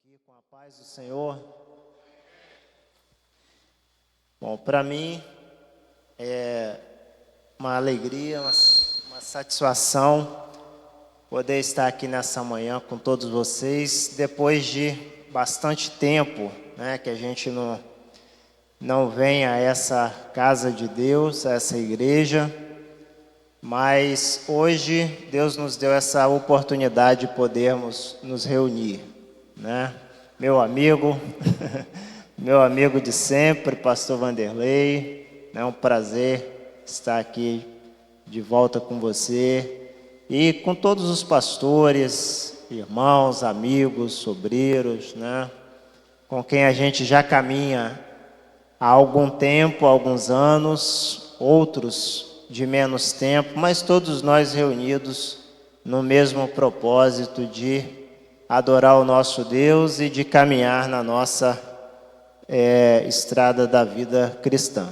aqui com a paz do Senhor. Bom, para mim é uma alegria, uma satisfação poder estar aqui nessa manhã com todos vocês, depois de bastante tempo, né, que a gente não vem a essa casa de Deus, a essa igreja, mas hoje Deus nos deu essa oportunidade de podermos nos reunir, né? Meu amigo, meu amigo de sempre, pastor Vanderlei, é um prazer estar aqui de volta com você e com todos os pastores, irmãos, amigos, sobreiros, né? Com quem a gente já caminha há algum tempo, há alguns anos, outros de menos tempo, mas todos nós reunidos no mesmo propósito de adorar o nosso Deus e de caminhar na nossa estrada da vida cristã.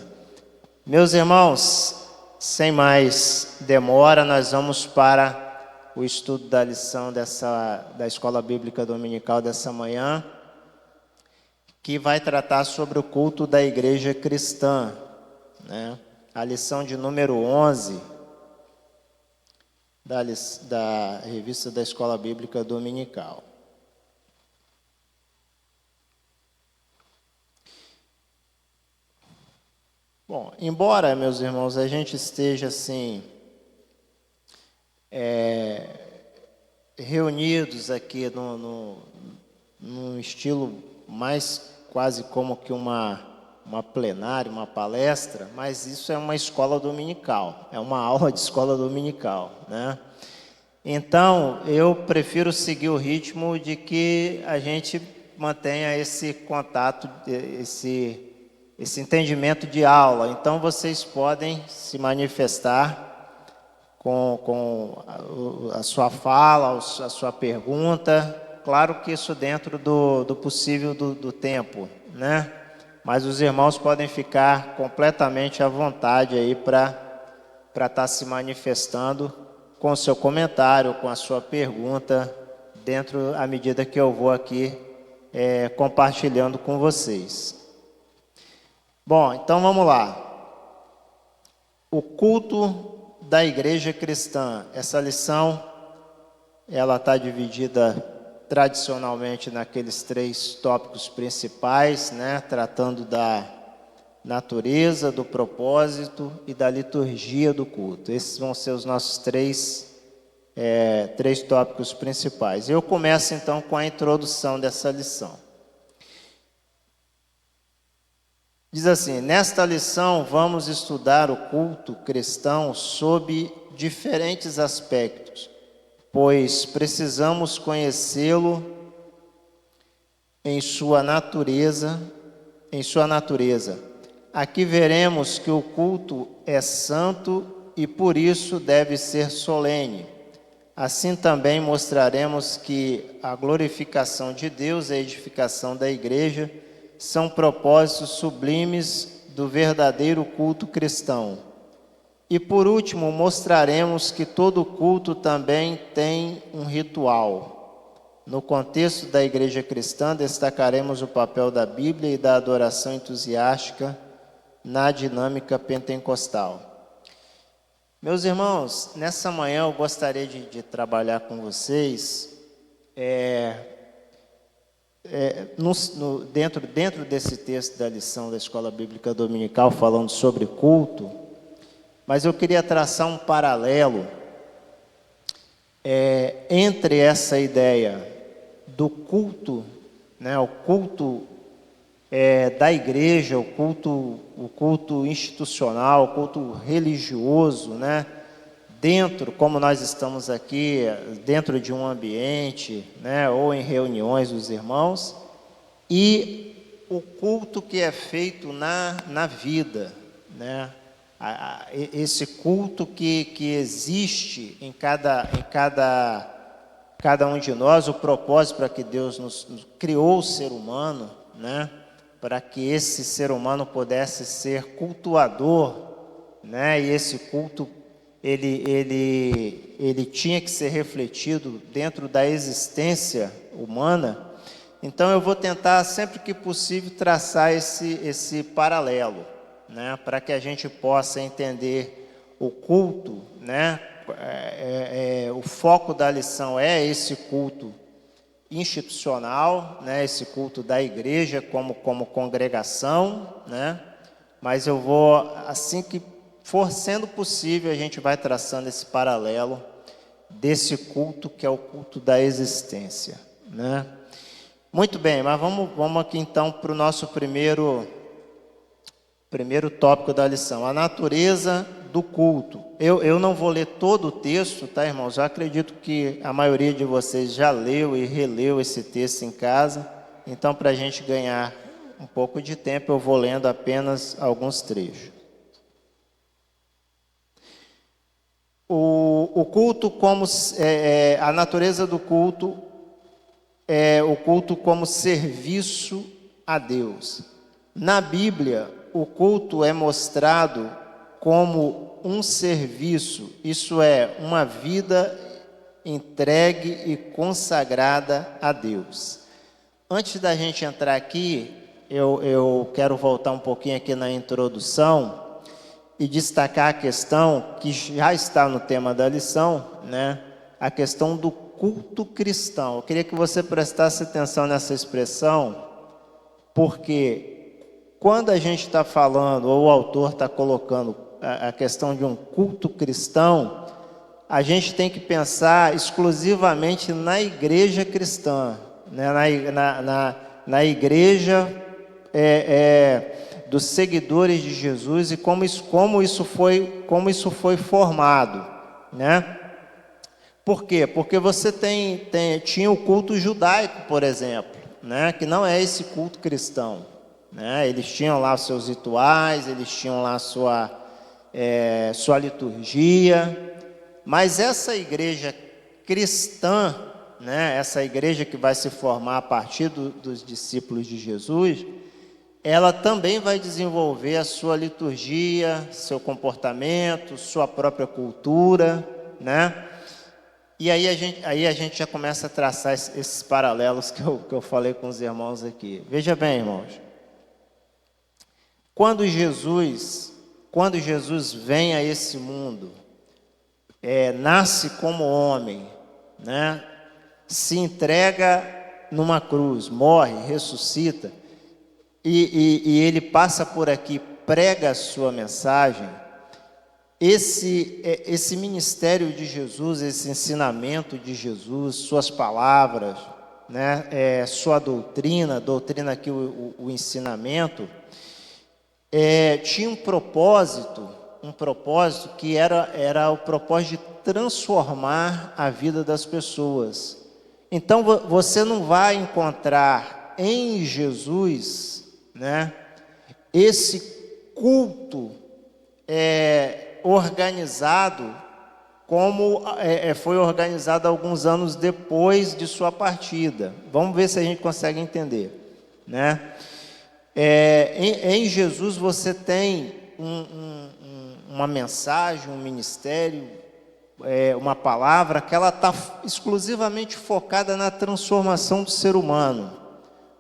Meus irmãos, sem mais demora, nós vamos para o estudo da lição da Escola Bíblica Dominical dessa manhã, que vai tratar sobre o culto da igreja cristã, né? A lição de número 11 da revista da Escola Bíblica Dominical. Bom, embora, meus irmãos, a gente esteja assim, reunidos aqui num estilo mais quase como que uma plenária, uma palestra, mas isso é uma escola dominical, é uma aula de escola dominical, né? Então, eu prefiro seguir o ritmo de que a gente mantenha esse contato, esse entendimento de aula. Então, vocês podem se manifestar com a sua fala, a sua pergunta. Claro que isso dentro do possível do tempo, né? Mas os irmãos podem ficar completamente à vontade aí para estar se manifestando com o seu comentário, com a sua pergunta, dentro à medida que eu vou aqui compartilhando com vocês. Bom, então vamos lá. O culto da igreja cristã. Essa lição, ela está dividida tradicionalmente naqueles 3 tópicos principais, né? Tratando da natureza, do propósito e da liturgia do culto. Esses vão ser os nossos 3 tópicos principais. Eu começo então com a introdução dessa lição. Diz assim: nesta lição vamos estudar o culto cristão sob diferentes aspectos, pois precisamos conhecê-lo em sua natureza. Aqui veremos que o culto é santo e por isso deve ser solene. Assim também mostraremos que a glorificação de Deus e a edificação da igreja são propósitos sublimes do verdadeiro culto cristão. E por último, mostraremos que todo culto também tem um ritual. No contexto da igreja cristã, destacaremos o papel da Bíblia e da adoração entusiástica na dinâmica pentecostal. Meus irmãos, nessa manhã eu gostaria de trabalhar com vocês dentro desse texto da lição da Escola Bíblica Dominical, falando sobre culto, mas eu queria traçar um paralelo entre essa ideia do culto, né, o culto da igreja, o culto institucional, o culto religioso, né, dentro, como nós estamos aqui, dentro de um ambiente, né, ou em reuniões dos irmãos, e o culto que é feito na vida, né, esse culto que existe em cada um de nós, o propósito para que Deus nos criou o ser humano, né, para que esse ser humano pudesse ser cultuador, né, e esse culto ele tinha que ser refletido dentro da existência humana. Então eu vou tentar, sempre que possível, traçar esse paralelo, né, para que a gente possa entender o culto, né, o foco da lição é esse culto institucional, né, esse culto da igreja como congregação, né, mas eu vou, assim que for sendo possível, a gente vai traçando esse paralelo desse culto que é o culto da existência, né. Muito bem, mas vamos aqui então para o nosso primeiro tópico da lição, a natureza do culto. Eu não vou ler todo o texto, tá, irmãos? Eu acredito que a maioria de vocês já leu e releu esse texto em casa, então, para a gente ganhar um pouco de tempo, eu vou lendo apenas alguns trechos. O culto a natureza do culto é o culto como serviço a Deus. Na Bíblia, o culto é mostrado como um serviço, isso é, uma vida entregue e consagrada a Deus. Antes da gente entrar aqui, eu quero voltar um pouquinho aqui na introdução e destacar a questão que já está no tema da lição, né? A questão do culto cristão. Eu queria que você prestasse atenção nessa expressão, porque quando a gente está falando, ou o autor está colocando a questão de um culto cristão, a gente tem que pensar exclusivamente na igreja cristã, né? na igreja dos seguidores de Jesus e como isso foi formado, né? Por quê? Porque você tinha o culto judaico, por exemplo, né? Que não é esse culto cristão, né? Eles tinham lá os seus rituais, eles tinham lá sua liturgia, mas essa igreja cristã, né? Essa igreja que vai se formar a partir dos discípulos de Jesus, ela também vai desenvolver a sua liturgia, seu comportamento, sua própria cultura, né? E aí a gente já começa a traçar esses paralelos que eu falei com os irmãos aqui. Veja bem, irmãos. Quando Jesus vem a esse mundo, nasce como homem, né? Se entrega numa cruz, morre, ressuscita, e ele passa por aqui, prega a sua mensagem. Esse ministério de Jesus, esse ensinamento de Jesus, suas palavras, né, sua doutrina aqui, o ensinamento, tinha um propósito que era o propósito de transformar a vida das pessoas. Então você não vai encontrar em Jesus, né, esse culto organizado como foi organizado alguns anos depois de sua partida. Vamos ver se a gente consegue entender, né? Em Jesus você tem uma mensagem, um ministério, uma palavra que ela está exclusivamente focada na transformação do ser humano,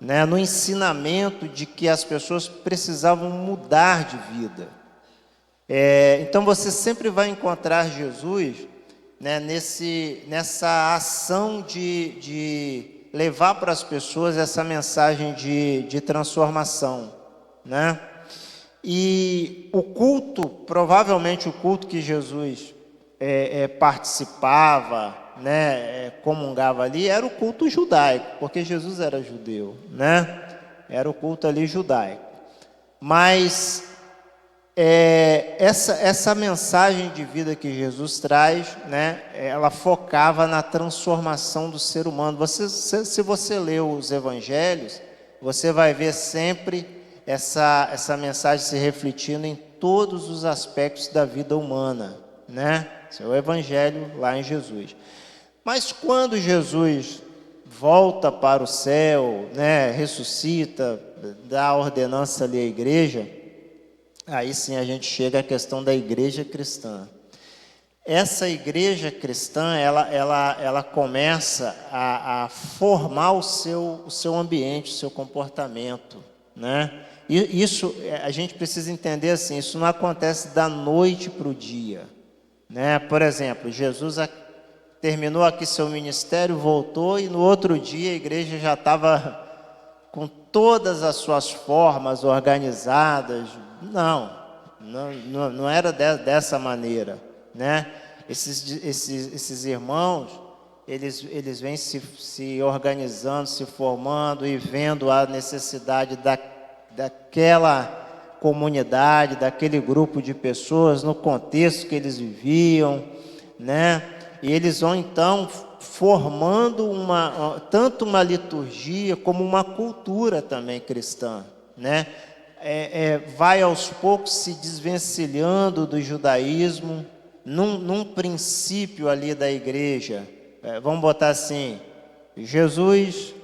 né? No ensinamento de que as pessoas precisavam mudar de vida. Então você sempre vai encontrar Jesus, né, nessa ação de levar para as pessoas essa mensagem de transformação, né? E o culto, provavelmente o culto que Jesus participava, né, comungava ali, era o culto judaico, porque Jesus era judeu, né? Era o culto ali judaico. Mas essa mensagem de vida que Jesus traz, né, ela focava na transformação do ser humano. Se você lê os evangelhos, você vai ver sempre essa mensagem se refletindo em todos os aspectos da vida humana, né? Esse é o evangelho lá em Jesus. Mas quando Jesus volta para o céu, né, ressuscita, dá a ordenança ali à igreja, aí sim a gente chega à questão da igreja cristã. essa igreja cristã, ela começa a formar o seu ambiente, o seu comportamento, né? E isso, a gente precisa entender assim, isso não acontece da noite para o dia, né? Por exemplo, Jesus terminou aqui seu ministério, voltou e no outro dia a igreja já estava com todas as suas formas organizadas. Não era dessa maneira, né? Esses irmãos, eles vêm se organizando, se formando e vendo a necessidade daquela comunidade, daquele grupo de pessoas, no contexto que eles viviam, né? E eles vão então formando tanto uma liturgia como uma cultura também cristã, né? Vai aos poucos se desvencilhando do judaísmo, num princípio ali da igreja. Vamos botar assim, Jesus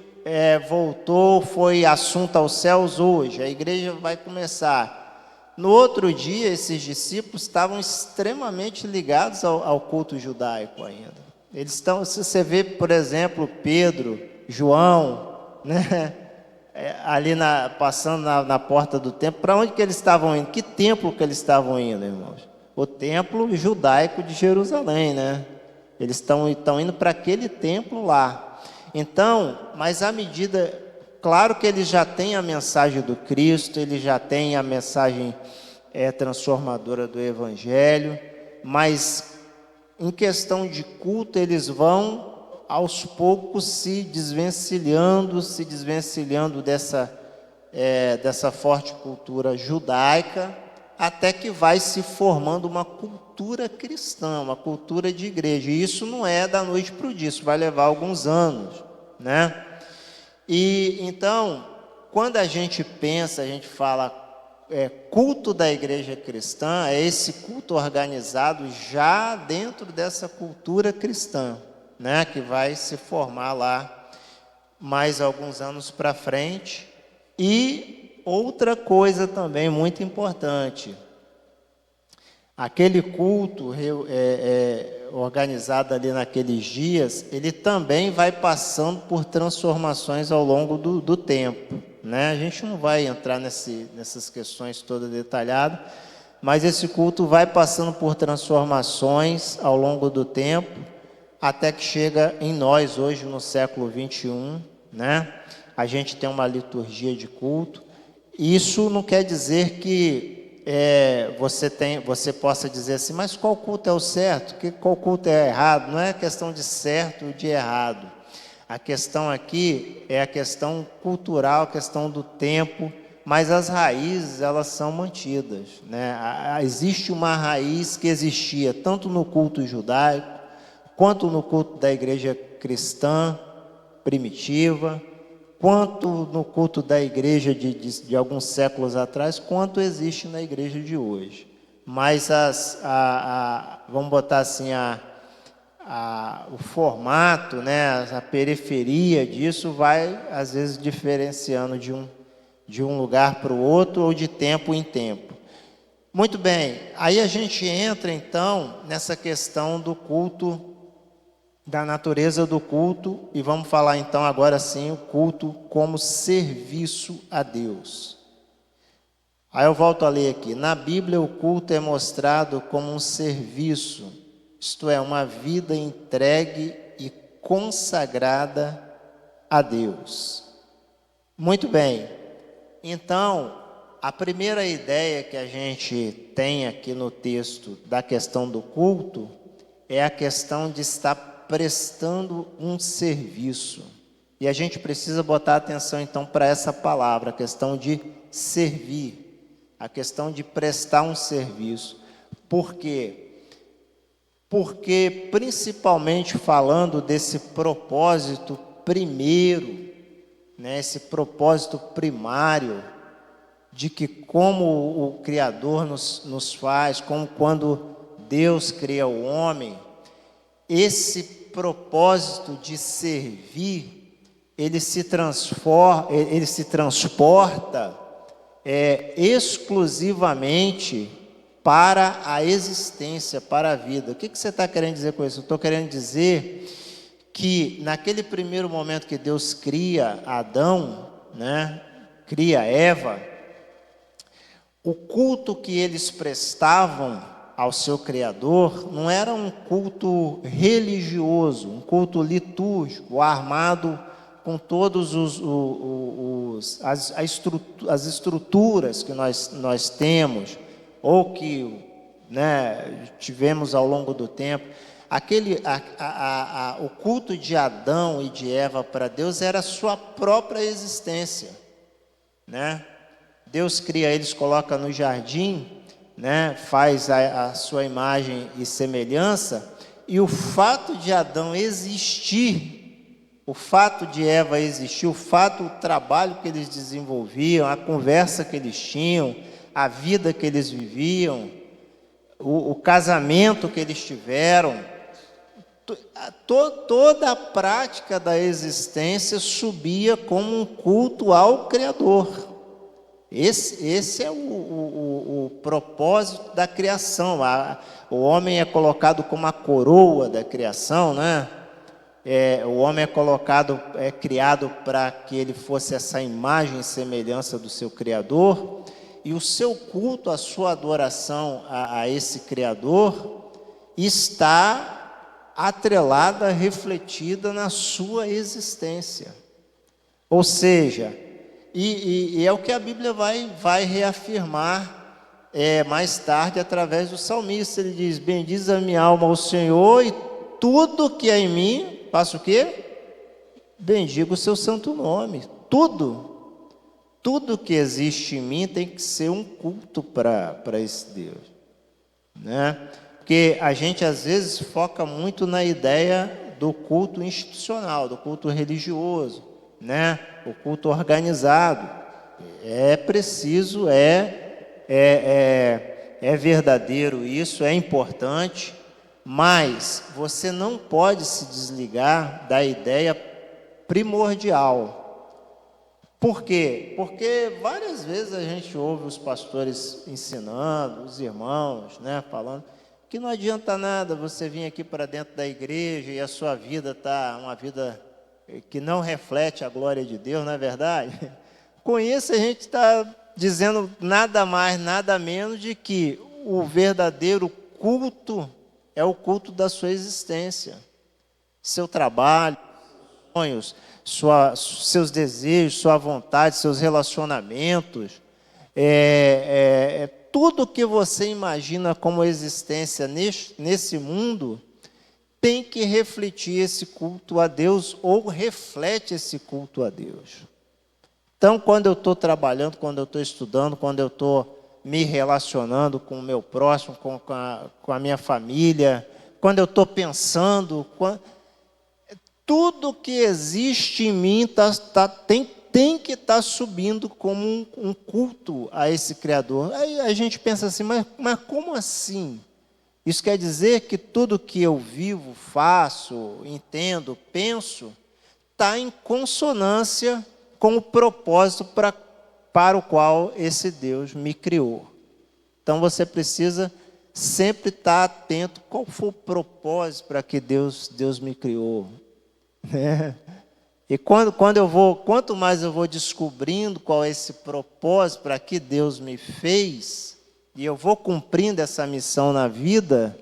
voltou, foi assunto aos céus hoje, a igreja vai começar. No outro dia, esses discípulos estavam extremamente ligados ao culto judaico ainda. Eles estão, se você vê, por exemplo, Pedro, João, né? Ali passando na porta do templo, para onde que eles estavam indo? Que templo que eles estavam indo, irmãos? O templo judaico de Jerusalém, né? Eles estão indo para aquele templo lá. Então, mas à medida, claro que eles já têm a mensagem do Cristo, eles já têm a mensagem transformadora do Evangelho, mas em questão de culto, eles vão aos poucos se desvencilhando dessa forte cultura judaica, até que vai se formando uma cultura cristã, uma cultura de igreja. E isso não é da noite para o dia, isso vai levar alguns anos, né? E então, quando a gente fala culto da igreja cristã, é esse culto organizado já dentro dessa cultura cristã, né, que vai se formar lá mais alguns anos para frente. E outra coisa também muito importante, aquele culto organizado ali naqueles dias, ele também vai passando por transformações ao longo do tempo, né? A gente não vai entrar nessas questões todas detalhadas, mas esse culto vai passando por transformações ao longo do tempo, até que chega em nós hoje no século 21, né? A gente tem uma liturgia de culto. Isso não quer dizer que você possa dizer assim, mas qual culto é o certo? Qual culto é errado? Não é questão de certo e de errado. A questão aqui é a questão cultural, a questão do tempo, mas as raízes, elas são mantidas, né? Existe uma raiz que existia tanto no culto judaico, quanto no culto da igreja cristã primitiva, quanto no culto da igreja de alguns séculos atrás, quanto existe na igreja de hoje. Mas vamos botar assim, o formato, né, a periferia disso vai, às vezes, diferenciando de um lugar para o outro ou de tempo em tempo. Muito bem, aí a gente entra, então, nessa questão do culto, da natureza do culto, e vamos falar então agora sim o culto como serviço a Deus. Aí eu volto a ler aqui. Na Bíblia o culto é mostrado como um serviço, isto é, uma vida entregue e consagrada a Deus. Muito bem, então a primeira ideia que a gente tem aqui no texto da questão do culto é a questão de estar prestando um serviço. E a gente precisa botar atenção então para essa palavra, a questão de servir, a questão de prestar um serviço. Por quê? Porque principalmente falando desse propósito primeiro, né, esse propósito primário, de que como o Criador nos faz, como quando Deus cria o homem, esse propósito de servir, ele se transporta exclusivamente para a existência, para a vida. O que você está querendo dizer com isso? Eu estou querendo dizer que naquele primeiro momento que Deus cria Adão, né, cria Eva, o culto que eles prestavam ao seu Criador não era um culto religioso, um culto litúrgico, armado com todos as estruturas que nós temos, ou que, né, tivemos ao longo do tempo. O culto de Adão e de Eva para Deus era a sua própria existência, né? Deus cria eles, coloca no jardim, né? Faz a sua imagem e semelhança, e o fato de Adão existir, o fato de Eva existir, o trabalho que eles desenvolviam, a conversa que eles tinham, a vida que eles viviam, o casamento que eles tiveram, toda a prática da existência subia como um culto ao Criador. Esse é o propósito da criação. O homem é colocado como a coroa da criação, né? O homem é criado para que ele fosse essa imagem e semelhança do seu Criador, e o seu culto, a sua adoração a esse Criador está atrelada, refletida na sua existência. Ou seja, e é o que a Bíblia vai reafirmar mais tarde através do salmista. Ele diz: bendiz a minha alma ao Senhor, e tudo que é em mim, faça o quê? Bendiga o seu santo nome. Tudo que existe em mim tem que ser um culto para esse Deus, né? Porque a gente às vezes foca muito na ideia do culto institucional, do culto religioso, né? O culto organizado. É preciso, é verdadeiro isso, é importante, mas você não pode se desligar da ideia primordial. Por quê? Porque várias vezes a gente ouve os pastores ensinando, os irmãos, né, falando que não adianta nada você vir aqui para dentro da igreja e a sua vida está uma vida que não reflete a glória de Deus, não é verdade? Com isso a gente está dizendo nada mais, nada menos de que o verdadeiro culto é o culto da sua existência, seu trabalho, sonhos, seus desejos, sua vontade, seus relacionamentos, tudo que você imagina como existência nesse mundo tem que refletir esse culto a Deus, ou reflete esse culto a Deus. Então, quando eu estou trabalhando, quando eu estou estudando, quando eu estou me relacionando com o meu próximo, com a minha família, quando eu estou pensando, tudo que existe em mim tem que estar subindo como um culto a esse Criador. Aí a gente pensa assim, mas como assim? Isso quer dizer que tudo que eu vivo, faço, entendo, penso, está em consonância com o propósito para o qual esse Deus me criou. Então você precisa sempre estar atento qual foi o propósito para que Deus me criou, né? E quanto mais eu vou descobrindo qual é esse propósito para que Deus me fez, e eu vou cumprindo essa missão na vida,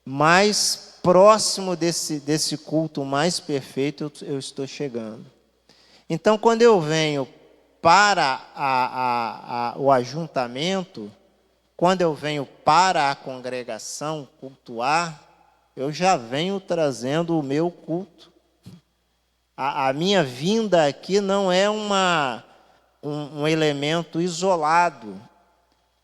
mais próximo desse culto mais perfeito eu estou chegando. Então, quando eu venho para o ajuntamento, quando eu venho para a congregação cultuar, eu já venho trazendo o meu culto. A minha vinda aqui não é um elemento isolado.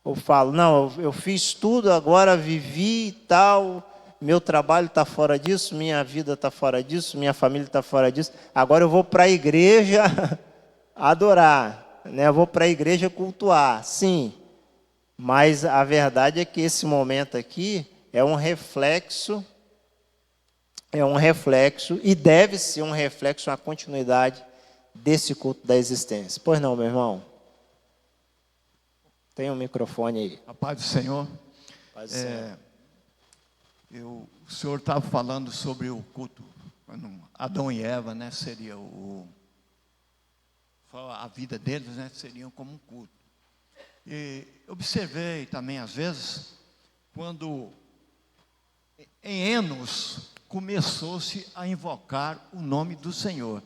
Eu falo, não, eu fiz tudo, agora vivi e tal, meu trabalho está fora disso, minha vida está fora disso, minha família está fora disso, agora eu vou para a igreja adorar, né? Eu vou para a igreja cultuar, sim, mas a verdade é que esse momento aqui é um reflexo, e deve ser um reflexo, uma continuidade desse culto da existência. Pois não, meu irmão? Tem um microfone aí. A paz do Senhor. Paz do Senhor. O senhor estava falando sobre o culto, quando Adão e Eva, né, seria a vida deles, né, seriam como um culto. E observei também, às vezes, quando em Enos começou-se a invocar o nome do Senhor.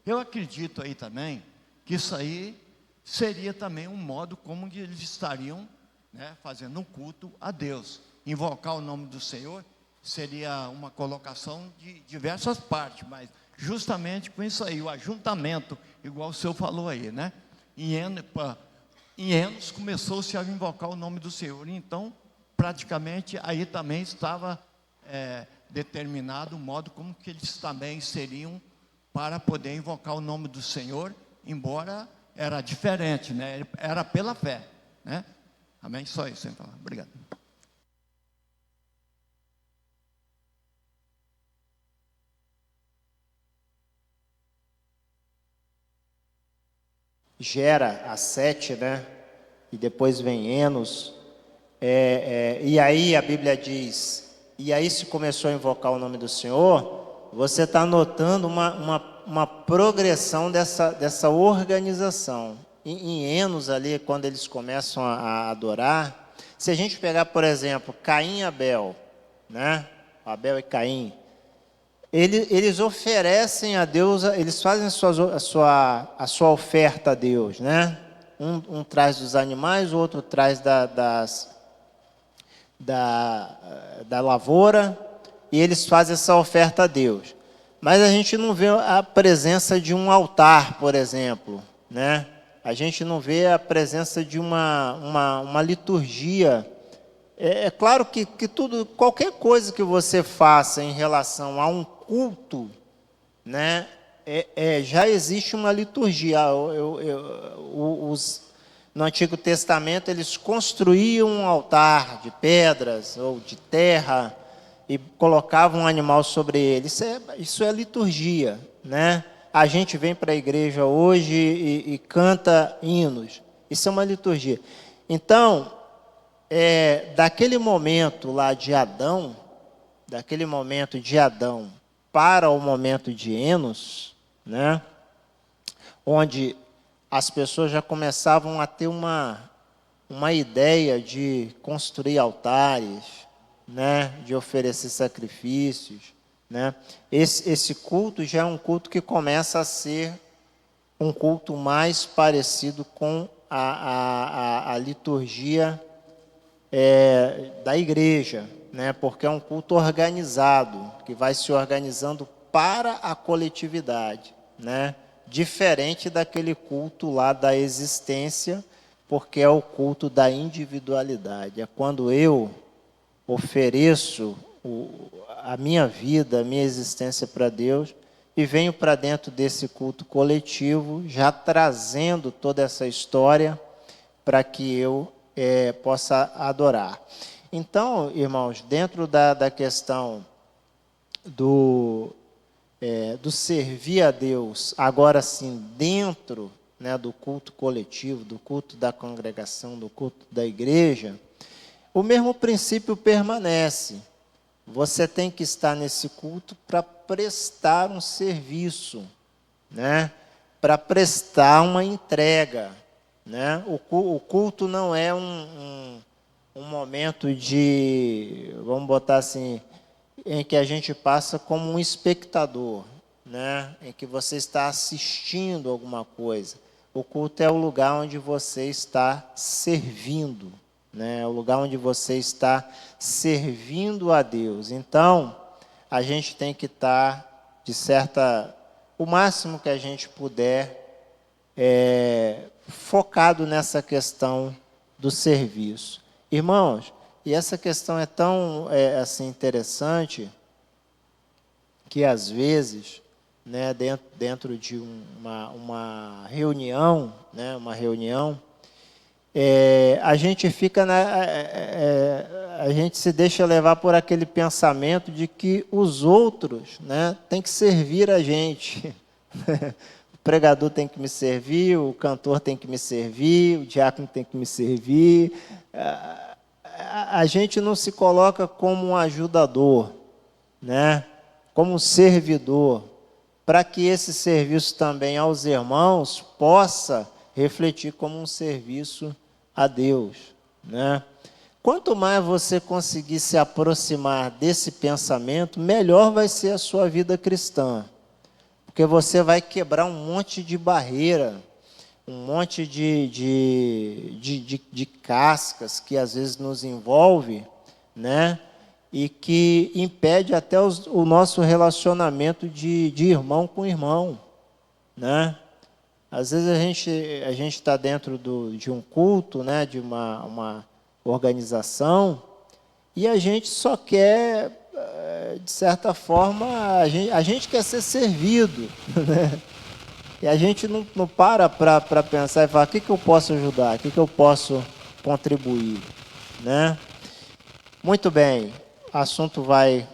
Eu acredito aí também que isso aí seria também um modo como eles estariam, né, fazendo um culto a Deus. Invocar o nome do Senhor seria uma colocação de diversas partes, mas justamente com isso aí, o ajuntamento, igual o senhor falou aí, né? Em Enos começou-se a invocar o nome do Senhor. Então, praticamente, aí também estava determinado o modo como que eles também seriam para poder invocar o nome do Senhor, embora era diferente, né? Era pela fé, né? Amém? Só isso, então. Obrigado. Gera a 7, né? E depois vem Enos. E aí a Bíblia diz, e aí se começou a invocar o nome do Senhor, você está notando uma progressão dessa organização. Em Enos ali, quando eles começam a adorar, se a gente pegar, por exemplo, Caim e Abel, né? Abel e Caim, eles oferecem a Deus, eles fazem a sua oferta a Deus, né? Um traz dos animais, o outro traz da lavoura, e eles fazem essa oferta a Deus. Mas a gente não vê a presença de um altar, por exemplo, né? A gente não vê a presença de uma liturgia. É claro que qualquer coisa que você faça em relação a um culto, né, já existe uma liturgia. No Antigo Testamento, eles construíam um altar de pedras ou de terra e colocavam um animal sobre ele. Isso é liturgia, né? A gente vem para a igreja hoje e canta hinos. Isso é uma liturgia. Então, daquele momento lá de Adão, para o momento de Enos, né, onde as pessoas já começavam a ter uma ideia de construir altares, né, de oferecer sacrifícios, né. Esse culto já é um culto que começa a ser um culto mais parecido com a liturgia da igreja, né? Porque é um culto organizado, que vai se organizando para a coletividade, né? Diferente daquele culto lá da existência, porque é o culto da individualidade. É quando eu ofereço a minha vida, a minha existência para Deus e venho para dentro desse culto coletivo, já trazendo toda essa história para que eu possa adorar. Então, irmãos, dentro da questão do servir a Deus, agora sim, dentro, né, do culto coletivo, do culto da congregação, do culto da igreja, o mesmo princípio permanece. Você tem que estar nesse culto para prestar um serviço, né? Para prestar uma entrega, né? O culto não é um momento de, vamos botar assim, em que a gente passa como um espectador, né? Em que você está assistindo alguma coisa. O culto é o lugar onde você está servindo, né? É o lugar onde você está servindo a Deus. Então, a gente tem que estar, o máximo que a gente puder, focado nessa questão do serviço. Irmãos, e essa questão é tão assim, interessante, que às vezes, né, dentro de uma reunião, né, a gente fica a gente se deixa levar por aquele pensamento de que os outros, né, têm que servir a gente. pregador tem que me servir, o cantor tem que me servir, o diácono tem que me servir. A gente não se coloca como um ajudador, né? Como um servidor, para que esse serviço também aos irmãos possa refletir como um serviço a Deus, né? Quanto mais você conseguir se aproximar desse pensamento, melhor vai ser a sua vida cristã. Porque você vai quebrar um monte de barreira, um monte de cascas que às vezes nos envolve, né? E que impede até o nosso relacionamento de irmão com irmão, né? Às vezes a gente está dentro de um culto, né? De uma organização, e a gente só quer, de certa forma, a gente quer ser servido, né? E a gente não para pensar e falar, o que eu posso ajudar, o que eu posso contribuir, né? Muito bem, o assunto vai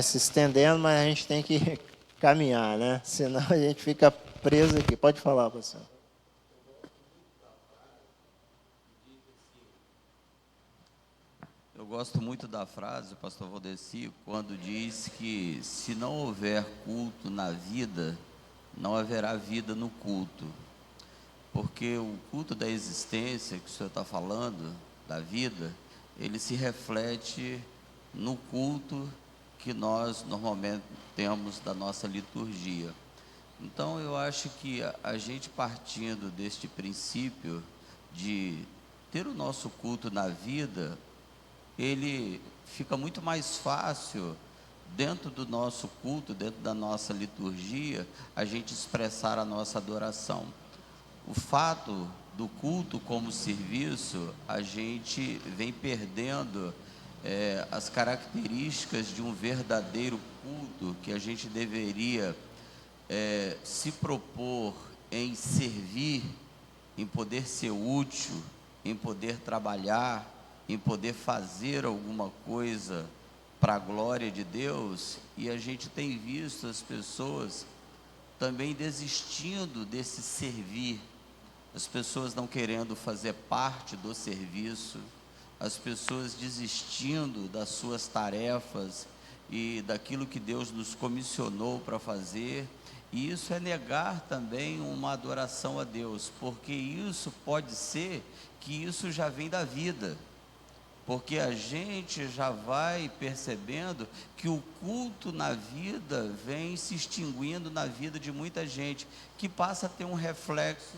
se estendendo, mas a gente tem que caminhar, né? Senão a gente fica preso aqui. Pode falar, pastor. Eu gosto muito da frase do pastor Valdeci, quando diz que se não houver culto na vida, não haverá vida no culto. Porque o culto da existência que o senhor está falando, da vida, ele se reflete no culto que nós normalmente temos da nossa liturgia. Então eu acho que a gente partindo deste princípio de ter o nosso culto na vida, ele fica muito mais fácil, dentro do nosso culto, dentro da nossa liturgia, a gente expressar a nossa adoração. O fato do culto como serviço, a gente vem perdendo as características de um verdadeiro culto, que a gente deveria se propor em servir, em poder ser útil, em poder trabalhar, em poder fazer alguma coisa para a glória de Deus, e a gente tem visto as pessoas também desistindo desse servir, as pessoas não querendo fazer parte do serviço, as pessoas desistindo das suas tarefas e daquilo que Deus nos comissionou para fazer, e isso é negar também uma adoração a Deus, porque isso pode ser que isso já vem da vida. Porque a gente já vai percebendo que o culto na vida vem se extinguindo na vida de muita gente, que passa a ter um reflexo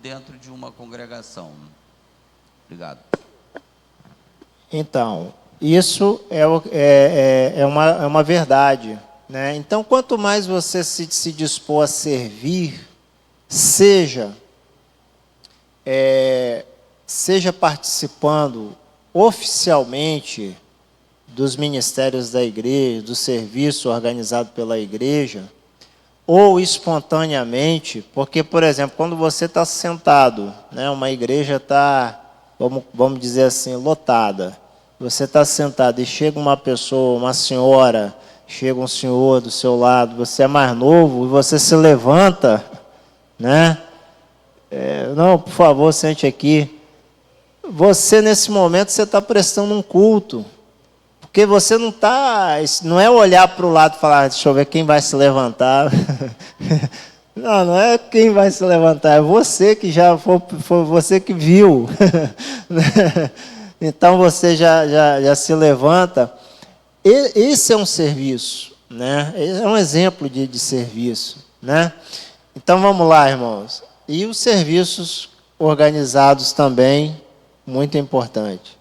dentro de uma congregação. Obrigado. Então, isso é uma verdade, né? Então, quanto mais você se dispor a servir, seja participando oficialmente dos ministérios da igreja, do serviço organizado pela igreja, ou espontaneamente, porque, por exemplo, quando você está sentado, né, uma igreja está, vamos dizer assim, lotada, você está sentado e chega uma pessoa, uma senhora, chega um senhor do seu lado, você é mais novo, e você se levanta, né? Não, por favor, sente aqui. Você, nesse momento, você está prestando um culto. Porque você não é olhar para o lado e falar, deixa eu ver quem vai se levantar. Não é quem vai se levantar, é você que já foi você que viu. Então você já se levanta. Esse é um serviço, né? É um exemplo de serviço, né? Então vamos lá, irmãos. E os serviços organizados também, muito importante.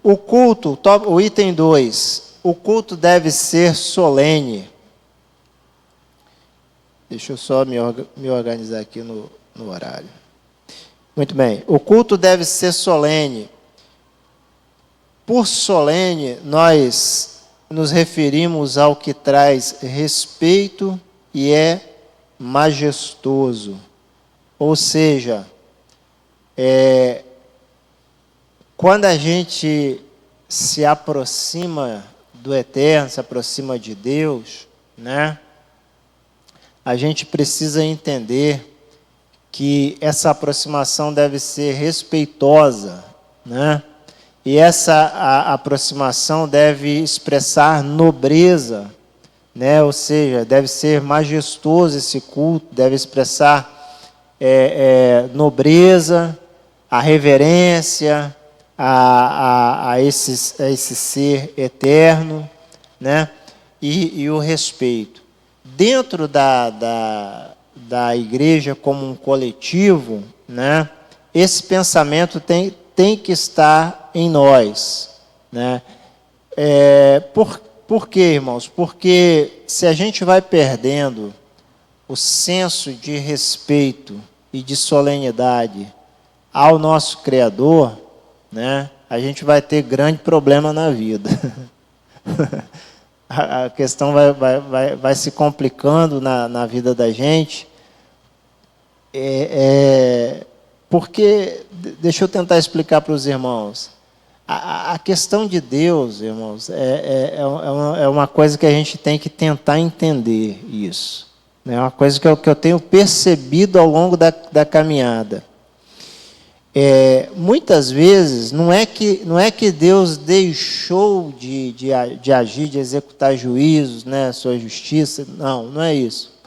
O culto, o item 2, o culto deve ser solene. Deixa eu só me organizar aqui no horário. Muito bem, o culto deve ser solene. Por solene, nós nos referimos ao que traz respeito e é majestoso. Ou seja, quando a gente se aproxima do Eterno, se aproxima de Deus, né? A gente precisa entender que essa aproximação deve ser respeitosa, né? E essa aproximação deve expressar nobreza, né? Ou seja, deve ser majestoso esse culto, deve expressar nobreza, a reverência a esse ser eterno, né? E o respeito. Dentro da igreja como um coletivo, né? Esse pensamento tem que estar em nós, né? Por quê, irmãos? Porque se a gente vai perdendo o senso de respeito e de solenidade ao nosso Criador, né, a gente vai ter grande problema na vida. A questão vai se complicando na vida da gente. Porque, deixa eu tentar explicar para os irmãos, a questão de Deus, irmãos, é uma coisa que a gente tem que tentar entender isso. É uma coisa que eu tenho percebido ao longo da caminhada. Muitas vezes, não é que Deus deixou de agir, de executar juízos, né, sua justiça, não é isso.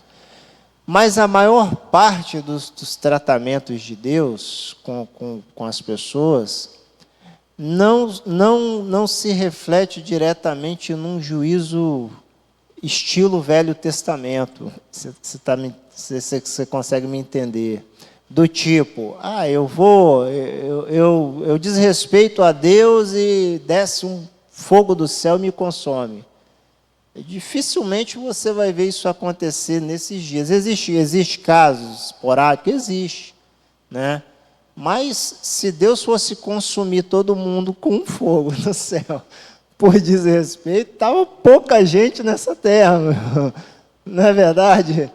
Mas a maior parte dos tratamentos de Deus com as pessoas não se reflete diretamente num juízo estilo Velho Testamento. Você consegue me entender? Do tipo, eu desrespeito a Deus e desce um fogo do céu e me consome. Dificilmente você vai ver isso acontecer nesses dias. Existe casos esporádicos? Existe, né? Mas se Deus fosse consumir todo mundo com um fogo no céu, por desrespeito, estava pouca gente nessa terra, não é verdade?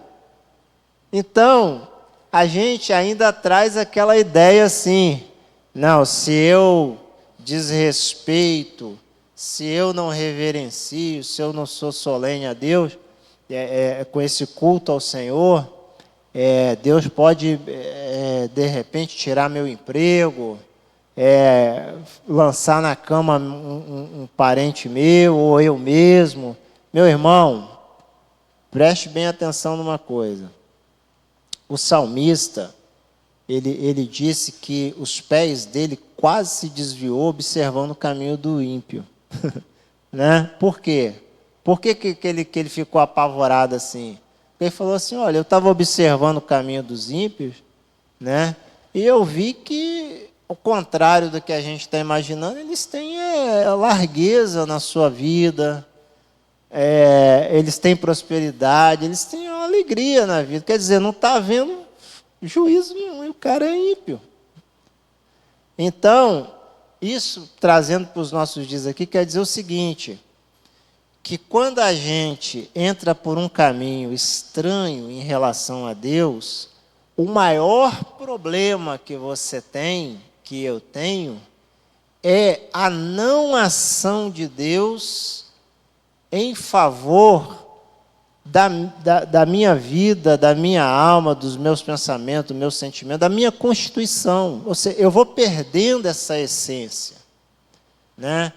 Então, a gente ainda traz aquela ideia assim, não, se eu desrespeito, se eu não reverencio, se eu não sou solene a Deus, com esse culto ao Senhor, Deus pode, de repente, tirar meu emprego, lançar na cama um parente meu, ou eu mesmo. Meu irmão, preste bem atenção numa coisa. O salmista, ele disse que os pés dele quase se desviou observando o caminho do ímpio. Né? Por quê? Por que ele ficou apavorado assim? Porque ele falou assim, olha, eu estava observando o caminho dos ímpios, né? E eu vi que, ao contrário do que a gente está imaginando, eles têm largueza na sua vida, eles têm prosperidade, eles têm uma alegria na vida. Quer dizer, não está havendo juízo nenhum, e o cara é ímpio. Então, isso, trazendo para os nossos dias aqui, quer dizer o seguinte, que quando a gente entra por um caminho estranho em relação a Deus, o maior problema que você tem, que eu tenho, é a não ação de Deus em favor da minha vida, da minha alma, dos meus pensamentos, dos meus sentimentos, da minha constituição. Ou seja, eu vou perdendo essa essência, né?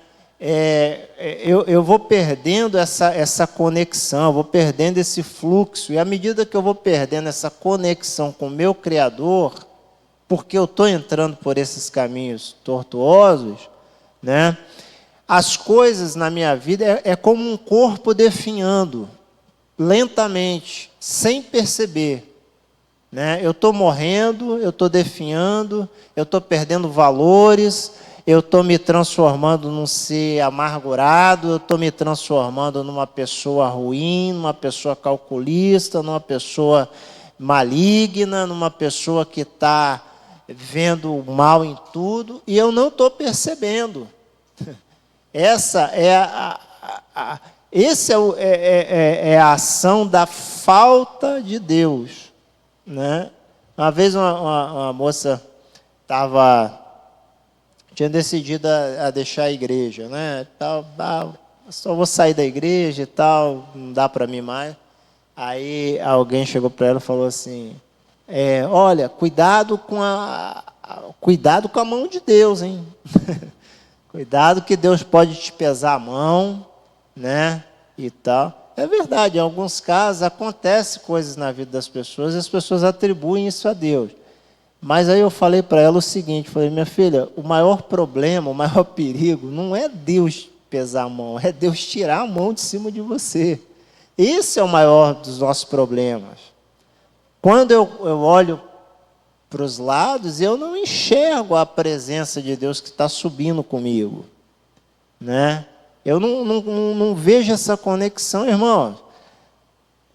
Eu vou perdendo essa conexão, eu vou perdendo esse fluxo, e à medida que eu vou perdendo essa conexão com o meu Criador, porque eu estou entrando por esses caminhos tortuosos, né? As coisas na minha vida é como um corpo definhando, lentamente, sem perceber, né? Eu estou morrendo, eu estou definhando, eu estou perdendo valores, eu estou me transformando num ser amargurado, eu estou me transformando numa pessoa ruim, numa pessoa calculista, numa pessoa maligna, numa pessoa que está vendo o mal em tudo, e eu não estou percebendo. Essa é a ação da falta de Deus, né? Uma vez uma moça tinha decidido a deixar a igreja, né? Só vou sair da igreja e tal, não dá para mim mais. Aí alguém chegou para ela e falou assim, Olha, cuidado com a mão de Deus, hein? Cuidado que Deus pode te pesar a mão, né? E tal. É verdade, em alguns casos acontecem coisas na vida das pessoas e as pessoas atribuem isso a Deus. Mas aí eu falei para ela o seguinte, falei, minha filha, o maior problema, o maior perigo não é Deus pesar a mão, é Deus tirar a mão de cima de você. Esse é o maior dos nossos problemas. Quando eu olho para os lados, eu não enxergo a presença de Deus que está subindo comigo, né? Eu não vejo essa conexão, irmão.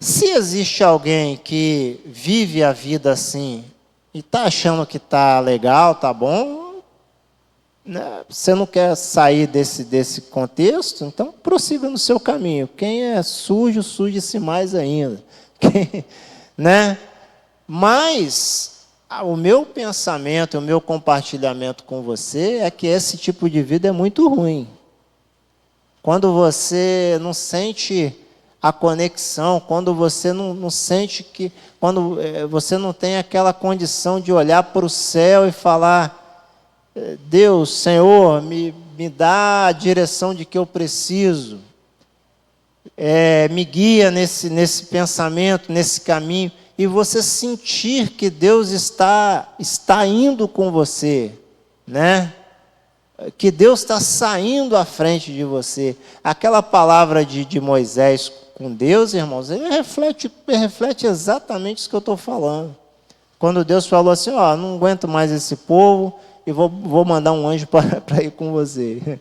Se existe alguém que vive a vida assim e está achando que está legal, está bom, né? Você não quer sair desse contexto, então prossiga no seu caminho. Quem é sujo, suje-se mais ainda. Né? Mas o meu pensamento, o meu compartilhamento com você é que esse tipo de vida é muito ruim. Quando você não sente a conexão, quando você não sente que... Quando você não tem aquela condição de olhar para o céu e falar, Deus, Senhor, me dá a direção de que eu preciso. Me guia nesse pensamento, nesse caminho. E você sentir que Deus está indo com você, né? Que Deus está saindo à frente de você. Aquela palavra de Moisés com Deus, irmãos, ele reflete exatamente isso que eu estou falando. Quando Deus falou assim, não aguento mais esse povo e vou mandar um anjo para ir com você.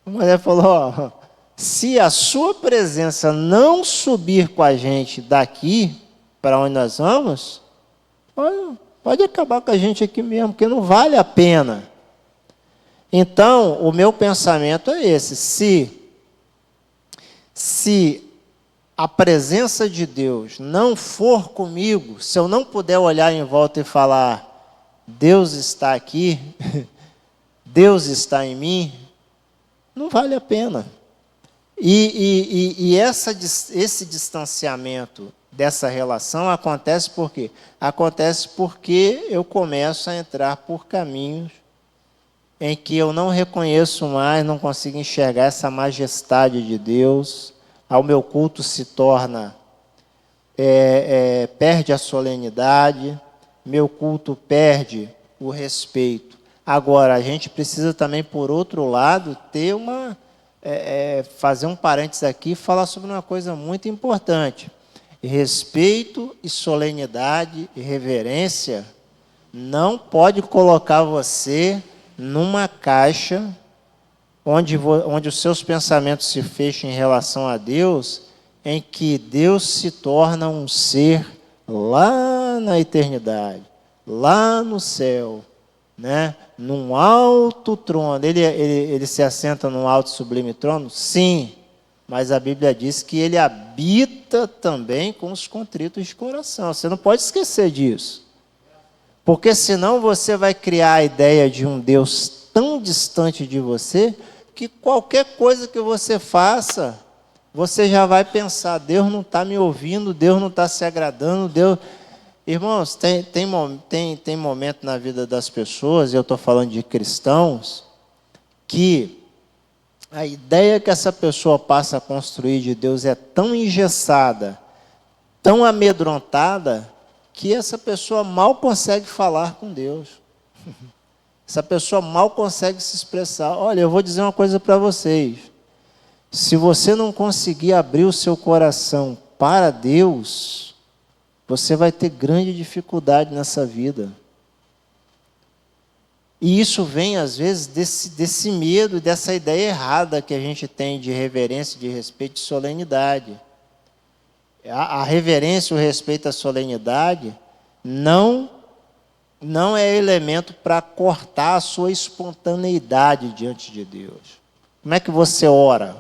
A mulher falou, se a sua presença não subir com a gente daqui para onde nós vamos, pode acabar com a gente aqui mesmo, porque não vale a pena. Então, o meu pensamento é esse: se a presença de Deus não for comigo, se eu não puder olhar em volta e falar, Deus está aqui, Deus está em mim, não vale a pena. E esse distanciamento dessa relação acontece por quê? Acontece porque eu começo a entrar por caminhos em que eu não reconheço mais, não consigo enxergar essa majestade de Deus. Ao meu culto se torna, perde a solenidade, meu culto perde o respeito. Agora, a gente precisa também, por outro lado, ter fazer um parênteses aqui e falar sobre uma coisa muito importante. Respeito e solenidade e reverência não pode colocar você numa caixa onde os seus pensamentos se fecham em relação a Deus, em que Deus se torna um ser lá na eternidade, lá no céu, né? Num alto trono. Ele se assenta num alto e sublime trono? Sim, mas a Bíblia diz que ele habita também com os contritos de coração. Você não pode esquecer disso. Porque senão você vai criar a ideia de um Deus tão distante de você, que qualquer coisa que você faça, você já vai pensar, Deus não está me ouvindo, Deus não está se agradando, Deus... Irmãos, tem momento na vida das pessoas, e eu estou falando de cristãos, que a ideia que essa pessoa passa a construir de Deus é tão engessada, tão amedrontada, que essa pessoa mal consegue falar com Deus. Essa pessoa mal consegue se expressar. Olha, eu vou dizer uma coisa para vocês. Se você não conseguir abrir o seu coração para Deus, você vai ter grande dificuldade nessa vida. E isso vem, às vezes, desse medo, dessa ideia errada que a gente tem de reverência, de respeito, de solenidade. A reverência, o respeito à solenidade não é elemento para cortar a sua espontaneidade diante de Deus. Como é que você ora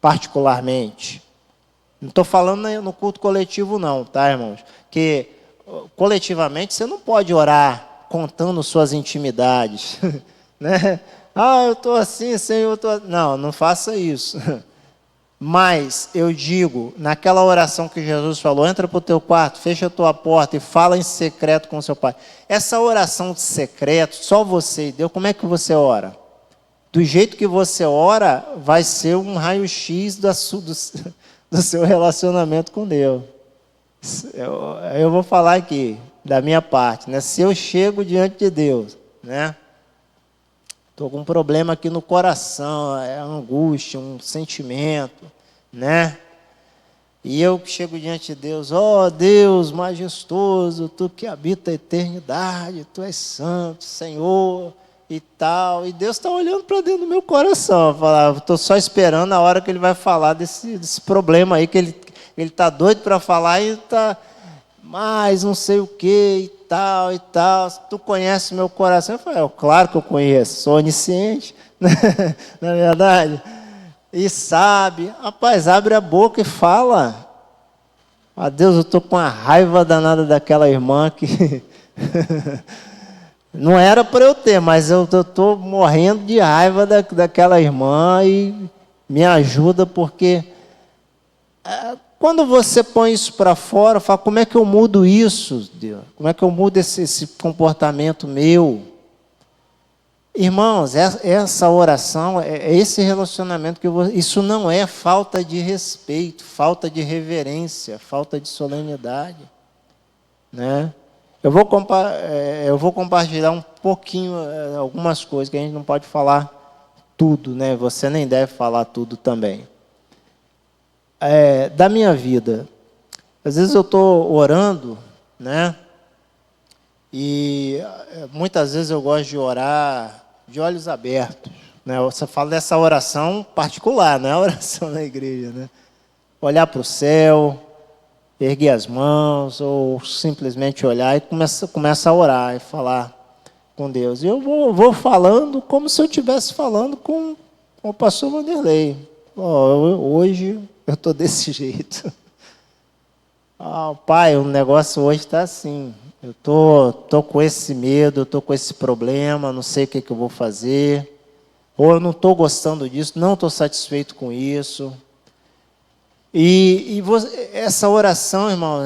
particularmente? Não estou falando no culto coletivo não, tá, irmãos? Que coletivamente você não pode orar contando suas intimidades. Né? Eu estou assim, Senhor, eu estou... Não faça isso. Mas eu digo, naquela oração que Jesus falou, entra para o teu quarto, fecha a tua porta e fala em secreto com o seu pai. Essa oração de secreto, só você e Deus, como é que você ora? Do jeito que você ora, vai ser um raio-x do seu relacionamento com Deus. Eu vou falar aqui, da minha parte, né? Se eu chego diante de Deus, né? Estou com um problema aqui no coração, é angústia, um sentimento, né? E eu chego diante de Deus, ó Deus majestoso, Tu que habita a eternidade, Tu és santo, Senhor, e tal. E Deus está olhando para dentro do meu coração, estou só esperando a hora que Ele vai falar desse problema aí, que Ele está doido para falar e está mais não sei o que e tal e tal. Tu conhece meu coração? Eu falei, claro que eu conheço, sou onisciente, né? Na verdade. E sabe, rapaz, abre a boca e fala. Ah, Deus, eu estou com uma raiva danada daquela irmã que não era para eu ter, mas eu estou morrendo de raiva daquela irmã e me ajuda porque... Quando você põe isso para fora, fala, como é que eu mudo isso, Deus? Como é que eu mudo esse comportamento meu? Irmãos, essa oração, esse relacionamento, isso não é falta de respeito, falta de reverência, falta de solenidade, né? Eu vou compartilhar um pouquinho, algumas coisas, que a gente não pode falar tudo, né? Você nem deve falar tudo também. Da minha vida. Às vezes eu estou orando, né? E muitas vezes eu gosto de orar de olhos abertos, né? Você fala dessa oração particular, não é a oração na igreja, né? Olhar para o céu, erguer as mãos, ou simplesmente olhar e começa a orar e falar com Deus. E eu vou falando como se eu estivesse falando com o pastor Vanderlei. Hoje eu estou desse jeito. Pai, o negócio hoje está assim. Eu tô com esse medo, eu estou com esse problema, não sei o que eu vou fazer. Ou eu não estou gostando disso, não estou satisfeito com isso. Essa oração, irmão,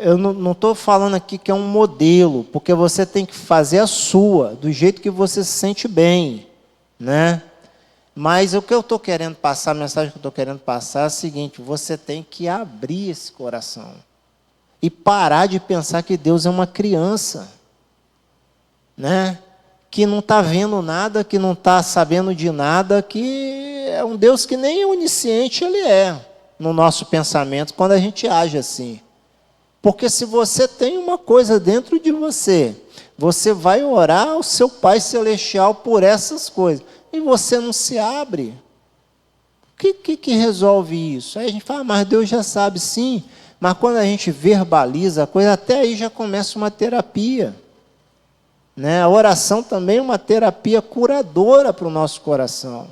eu não estou falando aqui que é um modelo, porque você tem que fazer a sua, do jeito que você se sente bem, né? Mas o que eu estou querendo passar, a mensagem que eu estou querendo passar é a seguinte: você tem que abrir esse coração e parar de pensar que Deus é uma criança, né? Que não está vendo nada, que não está sabendo de nada, que é um Deus que nem onisciente Ele é, no nosso pensamento, quando a gente age assim. Porque se você tem uma coisa dentro de você, você vai orar ao seu Pai Celestial por essas coisas. E você não se abre. O que resolve isso? Aí a gente fala, mas Deus já sabe, sim. Mas quando a gente verbaliza a coisa, até aí já começa uma terapia, né? A oração também é uma terapia curadora para o nosso coração.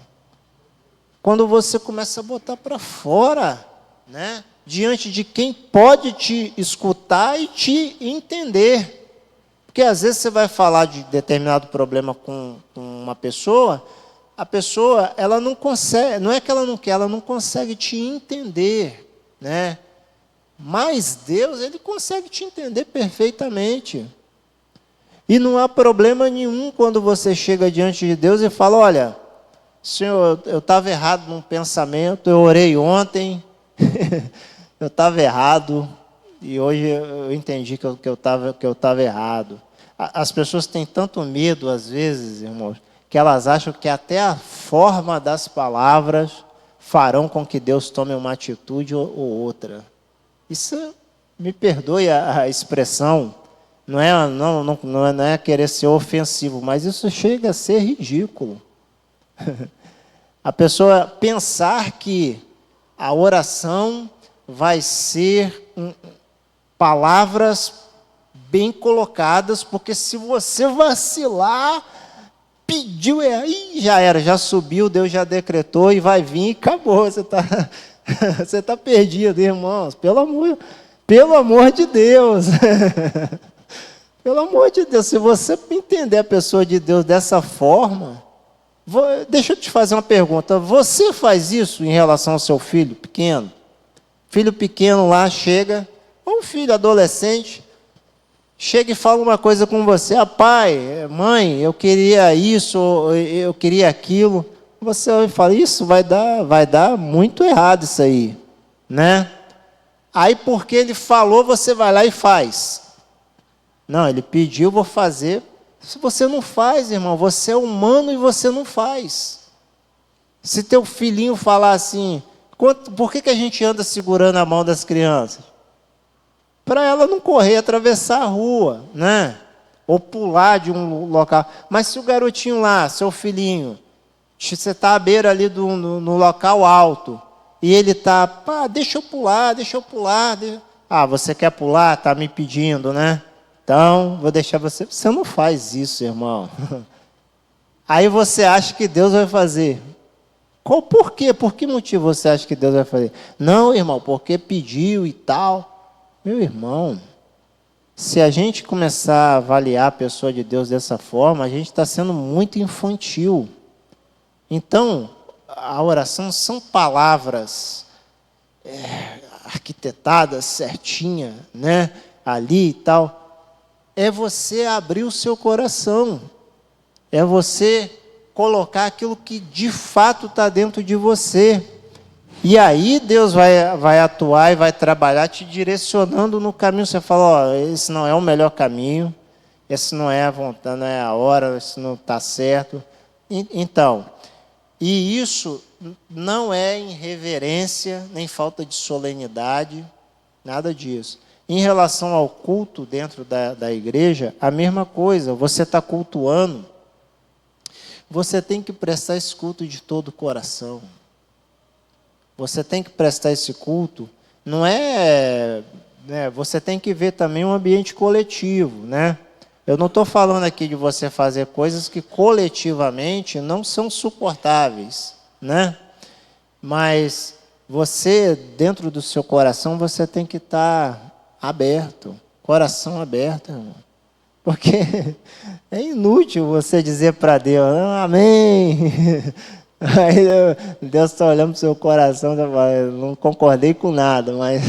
Quando você começa a botar para fora, né? Diante de quem pode te escutar e te entender. Porque às vezes você vai falar de determinado problema com uma pessoa, a pessoa, ela não consegue, não é que ela não quer, ela não consegue te entender, né? Mas Deus, Ele consegue te entender perfeitamente. E não há problema nenhum quando você chega diante de Deus e fala, olha, Senhor, eu estava errado num pensamento, eu orei ontem, eu estava errado, e hoje eu entendi que eu estava errado. As pessoas têm tanto medo, às vezes, irmãos, que elas acham que até a forma das palavras farão com que Deus tome uma atitude ou outra. Isso, me perdoe a expressão, não é querer ser ofensivo, mas isso chega a ser ridículo. A pessoa pensar que a oração vai ser palavras bem colocadas, porque se você vacilar, pediu, aí já era, já subiu, Deus já decretou e vai vir e acabou. Você está perdido, irmãos. Pelo amor de Deus. Pelo amor de Deus, se você entender a pessoa de Deus dessa forma, Deixa eu te fazer uma pergunta. Você faz isso em relação ao seu filho pequeno? Filho pequeno lá chega, ou um filho adolescente, chega e fala uma coisa com você. Ah, pai, mãe, eu queria isso, eu queria aquilo. Você fala, isso vai dar muito errado isso aí, né? Aí porque ele falou, você vai lá e faz. Não, ele pediu, vou fazer. Se você não faz, irmão, você é humano e você não faz. Se teu filhinho falar assim, por que a gente anda segurando a mão das crianças? Para ela não correr, atravessar a rua, né? Ou pular de um local. Mas se o garotinho lá, seu filhinho, você está à beira ali no local alto, e ele está, pá, deixa eu pular. Ah, você quer pular? Está me pedindo, né? Então, vou deixar você. Você não faz isso, irmão. Aí você acha que Deus vai fazer. Por quê? Por que motivo você acha que Deus vai fazer? Não, irmão, porque pediu e tal. Meu irmão, se a gente começar a avaliar a pessoa de Deus dessa forma, a gente está sendo muito infantil. Então, a oração são palavras arquitetadas, certinha, né? Ali e tal. É você abrir o seu coração. É você colocar aquilo que de fato está dentro de você. E aí Deus vai atuar e vai trabalhar te direcionando no caminho. Você fala, esse não é o melhor caminho, esse não é a vontade, não é a hora, esse não está certo. Então, e isso não é irreverência, nem falta de solenidade, nada disso. Em relação ao culto dentro da igreja, a mesma coisa. Você está cultuando, você tem que prestar esse culto de todo o coração. Você tem que prestar esse culto, não é, né, você tem que ver também um ambiente coletivo, né? Eu não estou falando aqui de você fazer coisas que coletivamente não são suportáveis, né? Mas você, dentro do seu coração, você tem que estar aberto, coração aberto, irmão. Porque é inútil você dizer para Deus, amém. Aí Deus está olhando para o seu coração e está falando, não concordei com nada, mas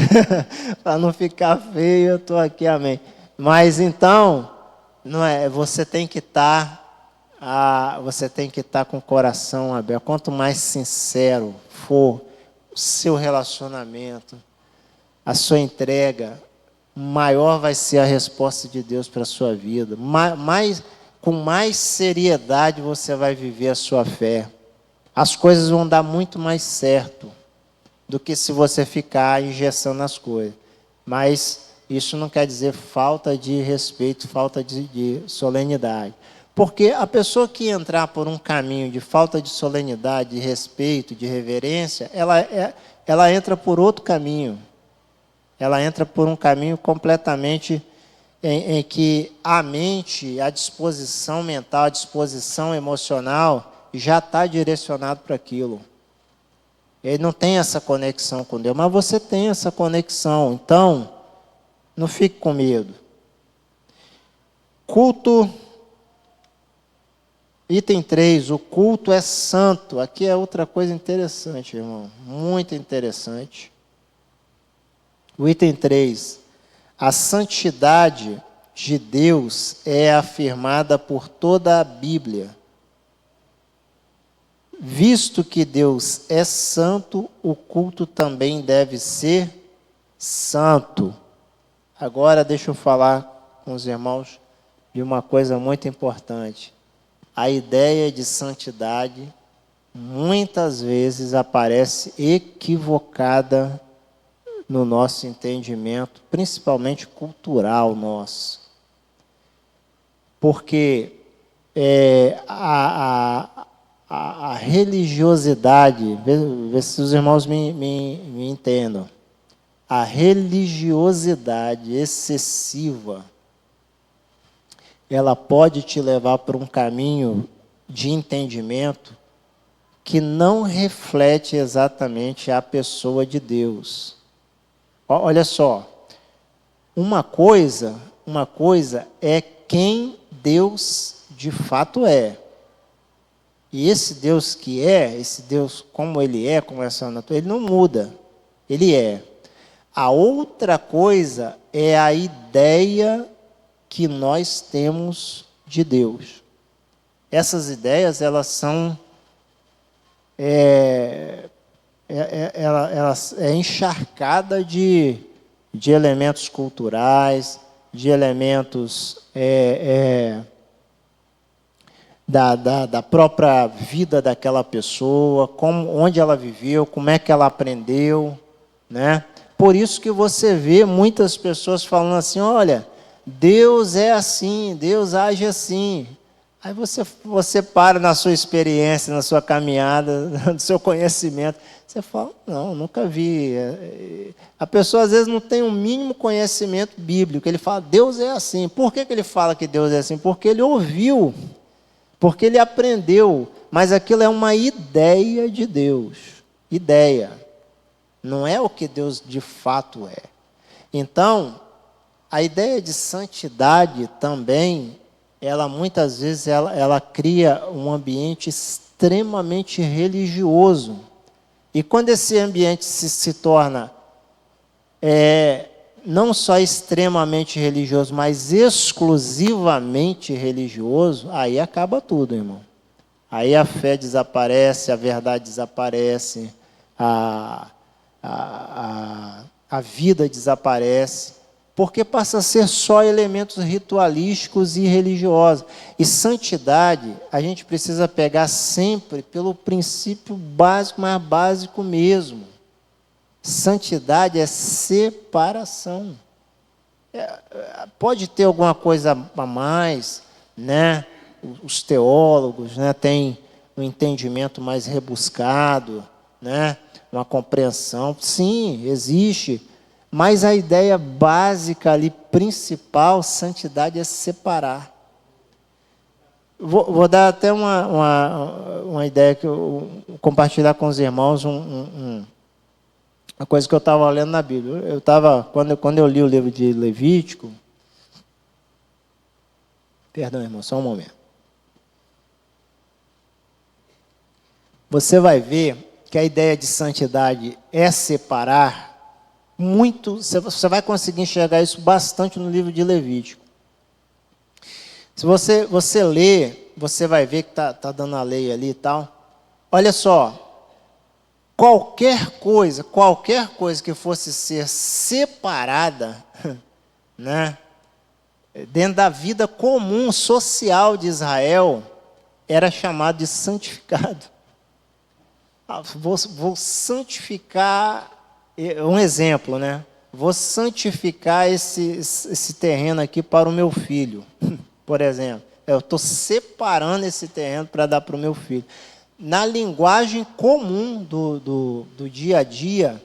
para não ficar feio, eu estou aqui, amém. Mas então, não é, você tem que estar com o coração aberto. Quanto mais sincero for o seu relacionamento, a sua entrega, maior vai ser a resposta de Deus para a sua vida. Com mais seriedade você vai viver a sua fé. As coisas vão dar muito mais certo do que se você ficar engessando as coisas. Mas isso não quer dizer falta de respeito, falta de solenidade. Porque a pessoa que entrar por um caminho de falta de solenidade, de respeito, de reverência, ela entra por outro caminho. Ela entra por um caminho completamente em que a mente, a disposição mental, a disposição emocional já está direcionado para aquilo. Ele não tem essa conexão com Deus, mas você tem essa conexão. Então, não fique com medo. Culto, item 3, o culto é santo. Aqui é outra coisa interessante, irmão, muito interessante. O item 3, a santidade de Deus é afirmada por toda a Bíblia. Visto que Deus é santo, o culto também deve ser santo. Agora deixa eu falar com os irmãos de uma coisa muito importante. A ideia de santidade muitas vezes aparece equivocada no nosso entendimento, principalmente cultural nosso. Porque a religiosidade, vê se os irmãos me entendam, a religiosidade excessiva, ela pode te levar para um caminho de entendimento que não reflete exatamente a pessoa de Deus. Olha só, uma coisa é quem Deus de fato é. E esse Deus que é, esse Deus como ele é, como é a sua natureza, ele não muda. Ele é. A outra coisa é a ideia que nós temos de Deus. Essas ideias, elas são elas encharcada de elementos culturais, de elementos da própria vida daquela pessoa, onde ela viveu, como é que ela aprendeu, né? Por isso que você vê muitas pessoas falando assim, olha, Deus é assim, Deus age assim. Aí você para na sua experiência, na sua caminhada, no seu conhecimento, você fala, não, nunca vi. A pessoa às vezes não tem um mínimo conhecimento bíblico, ele fala, Deus é assim. Por que ele fala que Deus é assim? Porque ele ouviu, porque ele aprendeu, mas aquilo é uma ideia de Deus, ideia. Não é o que Deus de fato é. Então, a ideia de santidade também, ela muitas vezes ela cria um ambiente extremamente religioso. E quando esse ambiente se torna não só extremamente religioso, mas exclusivamente religioso, aí acaba tudo, irmão. Aí a fé desaparece, a verdade desaparece, a vida desaparece, porque passa a ser só elementos ritualísticos e religiosos. E santidade, a gente precisa pegar sempre pelo princípio básico, mais básico mesmo. Santidade é separação. Pode ter alguma coisa a mais, né? Os teólogos, né, têm um entendimento mais rebuscado, né? Uma compreensão, sim, existe, mas a ideia básica ali, principal, santidade é separar. Vou dar até uma ideia que eu compartilhar com os irmãos, uma coisa que eu estava lendo na Bíblia. Quando eu li o livro de Levítico, perdão, irmão, só um momento. Você vai ver que a ideia de santidade é separar muito, você vai conseguir enxergar isso bastante no livro de Levítico. Se você ler, você vai ver que tá dando a lei ali e tal. Olha só, qualquer coisa que fosse ser separada, né, dentro da vida comum, social de Israel, era chamado de santificado. Vou santificar, um exemplo, né? Vou santificar esse terreno aqui para o meu filho, por exemplo. Eu estou separando esse terreno para dar para o meu filho. Na linguagem comum do dia a dia,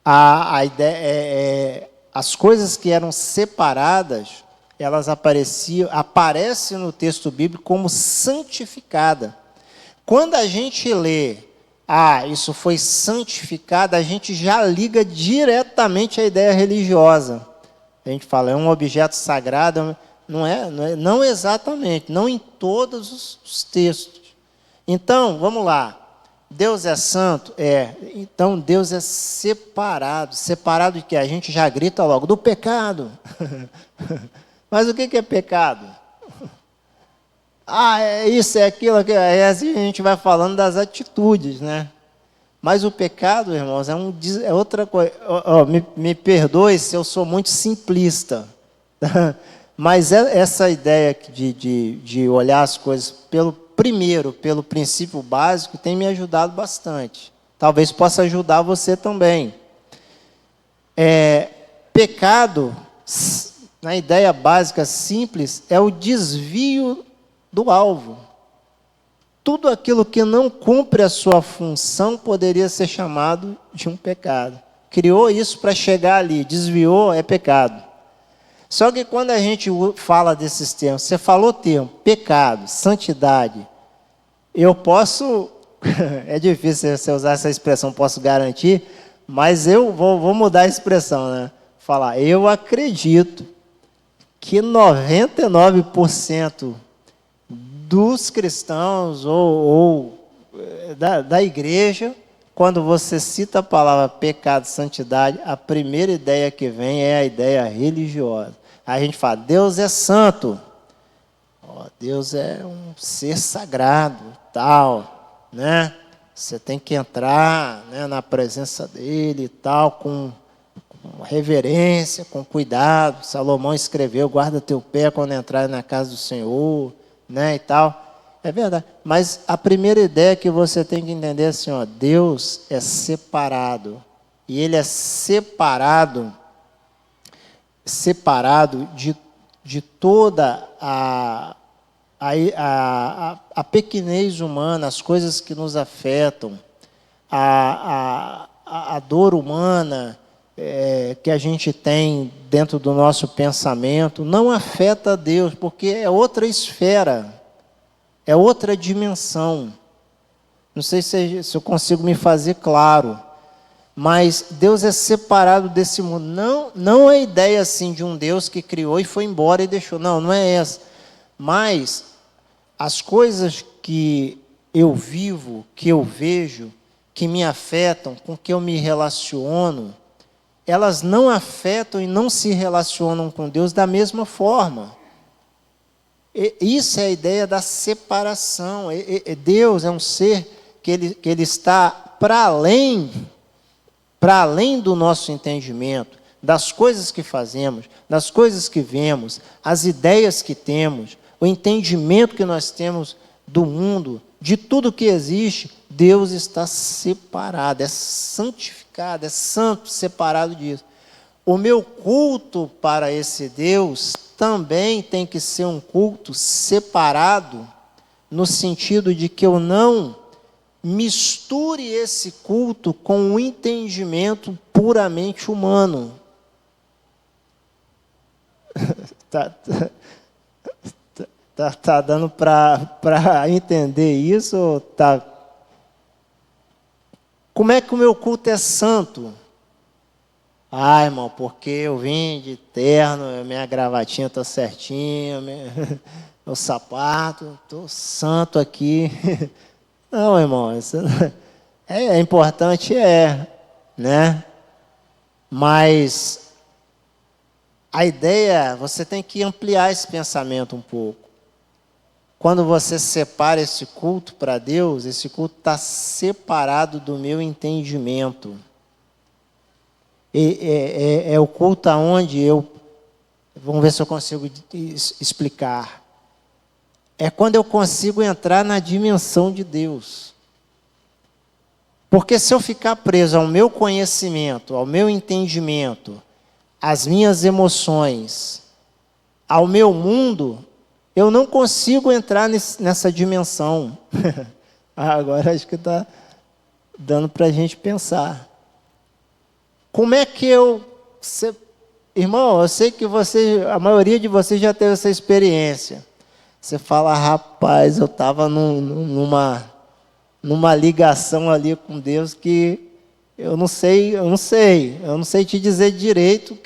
a ideia as coisas que eram separadas, elas aparecem no texto bíblico como santificada. Quando a gente lê, isso foi santificado, a gente já liga diretamente à ideia religiosa. A gente fala, é um objeto sagrado, não exatamente, não em todos os textos. Então, vamos lá, Deus é santo? Então Deus é separado. Separado de quê? A gente já grita logo, do pecado. Mas o que é pecado? É isso, é aquilo, aí assim a gente vai falando das atitudes, né? Mas o pecado, irmãos, é outra coisa. Me perdoe se eu sou muito simplista, mas essa ideia de olhar as coisas pelo princípio básico tem me ajudado bastante. Talvez possa ajudar você também. Pecado, na ideia básica simples, é o desvio do alvo. Tudo aquilo que não cumpre a sua função poderia ser chamado de um pecado. Criou isso para chegar ali, desviou, é pecado. Só que quando a gente fala desses termos, você falou termo, pecado, santidade, eu posso, é difícil você usar essa expressão, posso garantir, mas eu vou mudar a expressão, né? Falar, eu acredito que 99% dos cristãos ou da igreja, quando você cita a palavra pecado, santidade, a primeira ideia que vem é a ideia religiosa. Aí a gente fala, Deus é santo, Deus é um ser sagrado, tal, né? Você tem que entrar, né, na presença dele e tal, com reverência, com cuidado. Salomão escreveu, guarda teu pé quando entrar na casa do Senhor, né, e tal. É verdade, mas a primeira ideia que você tem que entender é assim, Deus é separado, e Ele é separado de toda a pequenez humana, as coisas que nos afetam, a dor humana que a gente tem dentro do nosso pensamento, não afeta a Deus, porque é outra esfera. É outra dimensão. Não sei se eu consigo me fazer claro. Mas Deus é separado desse mundo. Não é a ideia assim de um Deus que criou e foi embora e deixou. Não é essa. Mas as coisas que eu vivo, que eu vejo, que me afetam, com que eu me relaciono, elas não afetam e não se relacionam com Deus da mesma forma. Isso é a ideia da separação. Deus é um ser que ele está para além do nosso entendimento, das coisas que fazemos, das coisas que vemos, as ideias que temos, o entendimento que nós temos do mundo, de tudo que existe. Deus está separado, é santificado, é santo, separado disso. O meu culto para esse Deus também tem que ser um culto separado, no sentido de que eu não misture esse culto com um entendimento puramente humano. Tá dando para entender isso? Tá? Como é que o meu culto é santo? Irmão, porque eu vim de terno, minha gravatinha está certinha, meu sapato, estou santo aqui. Não, irmão, isso é importante, né? Mas a ideia, você tem que ampliar esse pensamento um pouco. Quando você separa esse culto para Deus, esse culto está separado do meu entendimento. É o culto aonde vamos ver se eu consigo explicar. É quando eu consigo entrar na dimensão de Deus. Porque se eu ficar preso ao meu conhecimento, ao meu entendimento, às minhas emoções, ao meu mundo, eu não consigo entrar nessa dimensão. Agora acho que está dando para a gente pensar. Como é que irmão, eu sei que a maioria de vocês já teve essa experiência. Você fala, rapaz, eu estava numa ligação ali com Deus que eu não sei te dizer direito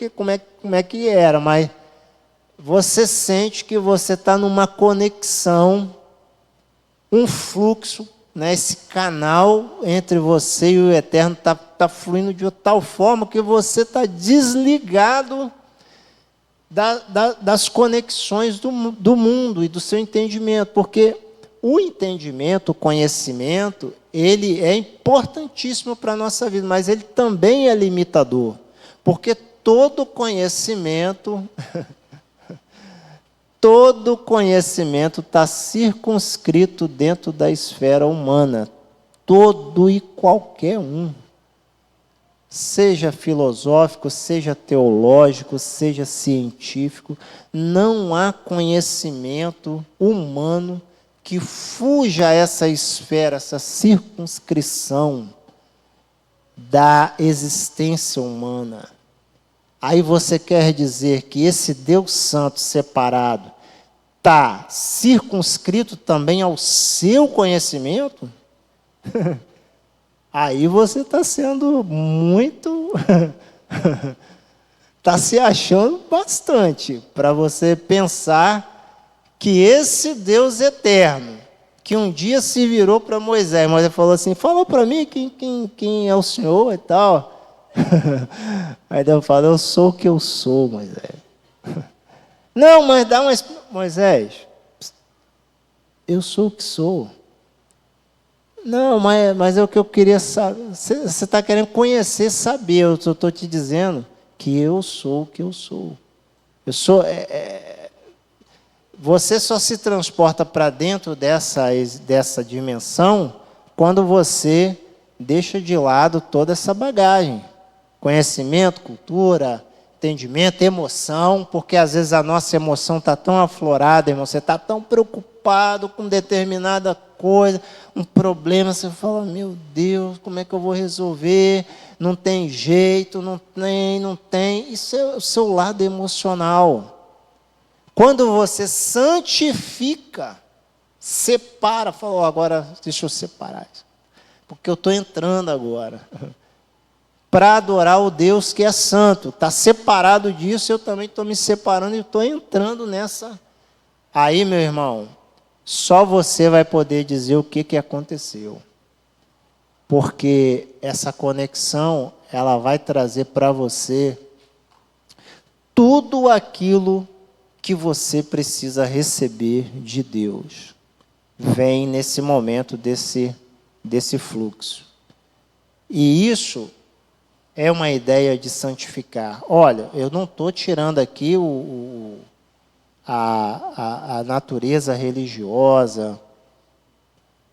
como é que era, mas você sente que você está numa conexão, um fluxo, né? Esse canal entre você e o Eterno está fluindo de tal forma que você está desligado das conexões do mundo e do seu entendimento, porque o entendimento, o conhecimento, ele é importantíssimo para a nossa vida, mas ele também é limitador, porque todo conhecimento está circunscrito dentro da esfera humana, todo e qualquer um. Seja filosófico, seja teológico, seja científico, não há conhecimento humano que fuja a essa esfera, essa circunscrição da existência humana. Aí você quer dizer que esse Deus Santo separado está circunscrito também ao seu conhecimento? Aí você está sendo muito... está se achando bastante para você pensar que esse Deus eterno, que um dia se virou para Moisés, Moisés falou assim, fala para mim quem é o Senhor e tal. Aí Deus falou, eu sou o que eu sou, Moisés. Não, mas dá uma... Moisés, eu sou o que sou. Não, mas é o que eu queria saber. Você está querendo conhecer, saber. Eu estou te dizendo que eu sou o que eu sou. Eu sou... Você só se transporta para dentro dessa dimensão quando você deixa de lado toda essa bagagem. Conhecimento, cultura, entendimento, emoção, porque às vezes a nossa emoção está tão aflorada, irmão, você está tão preocupado com determinada coisa, um problema, você fala, meu Deus, como é que eu vou resolver? Não tem jeito, não tem. Isso é o seu lado emocional. Quando você santifica, separa, fala, agora deixa eu separar isso, porque eu estou entrando agora para adorar o Deus que é santo. Está separado disso, eu também estou me separando e estou entrando nessa. Aí, meu irmão, só você vai poder dizer o que aconteceu. Porque essa conexão, ela vai trazer para você tudo aquilo que você precisa receber de Deus. Vem nesse momento desse fluxo. E isso é uma ideia de santificar. Olha, eu não estou tirando aqui a natureza religiosa,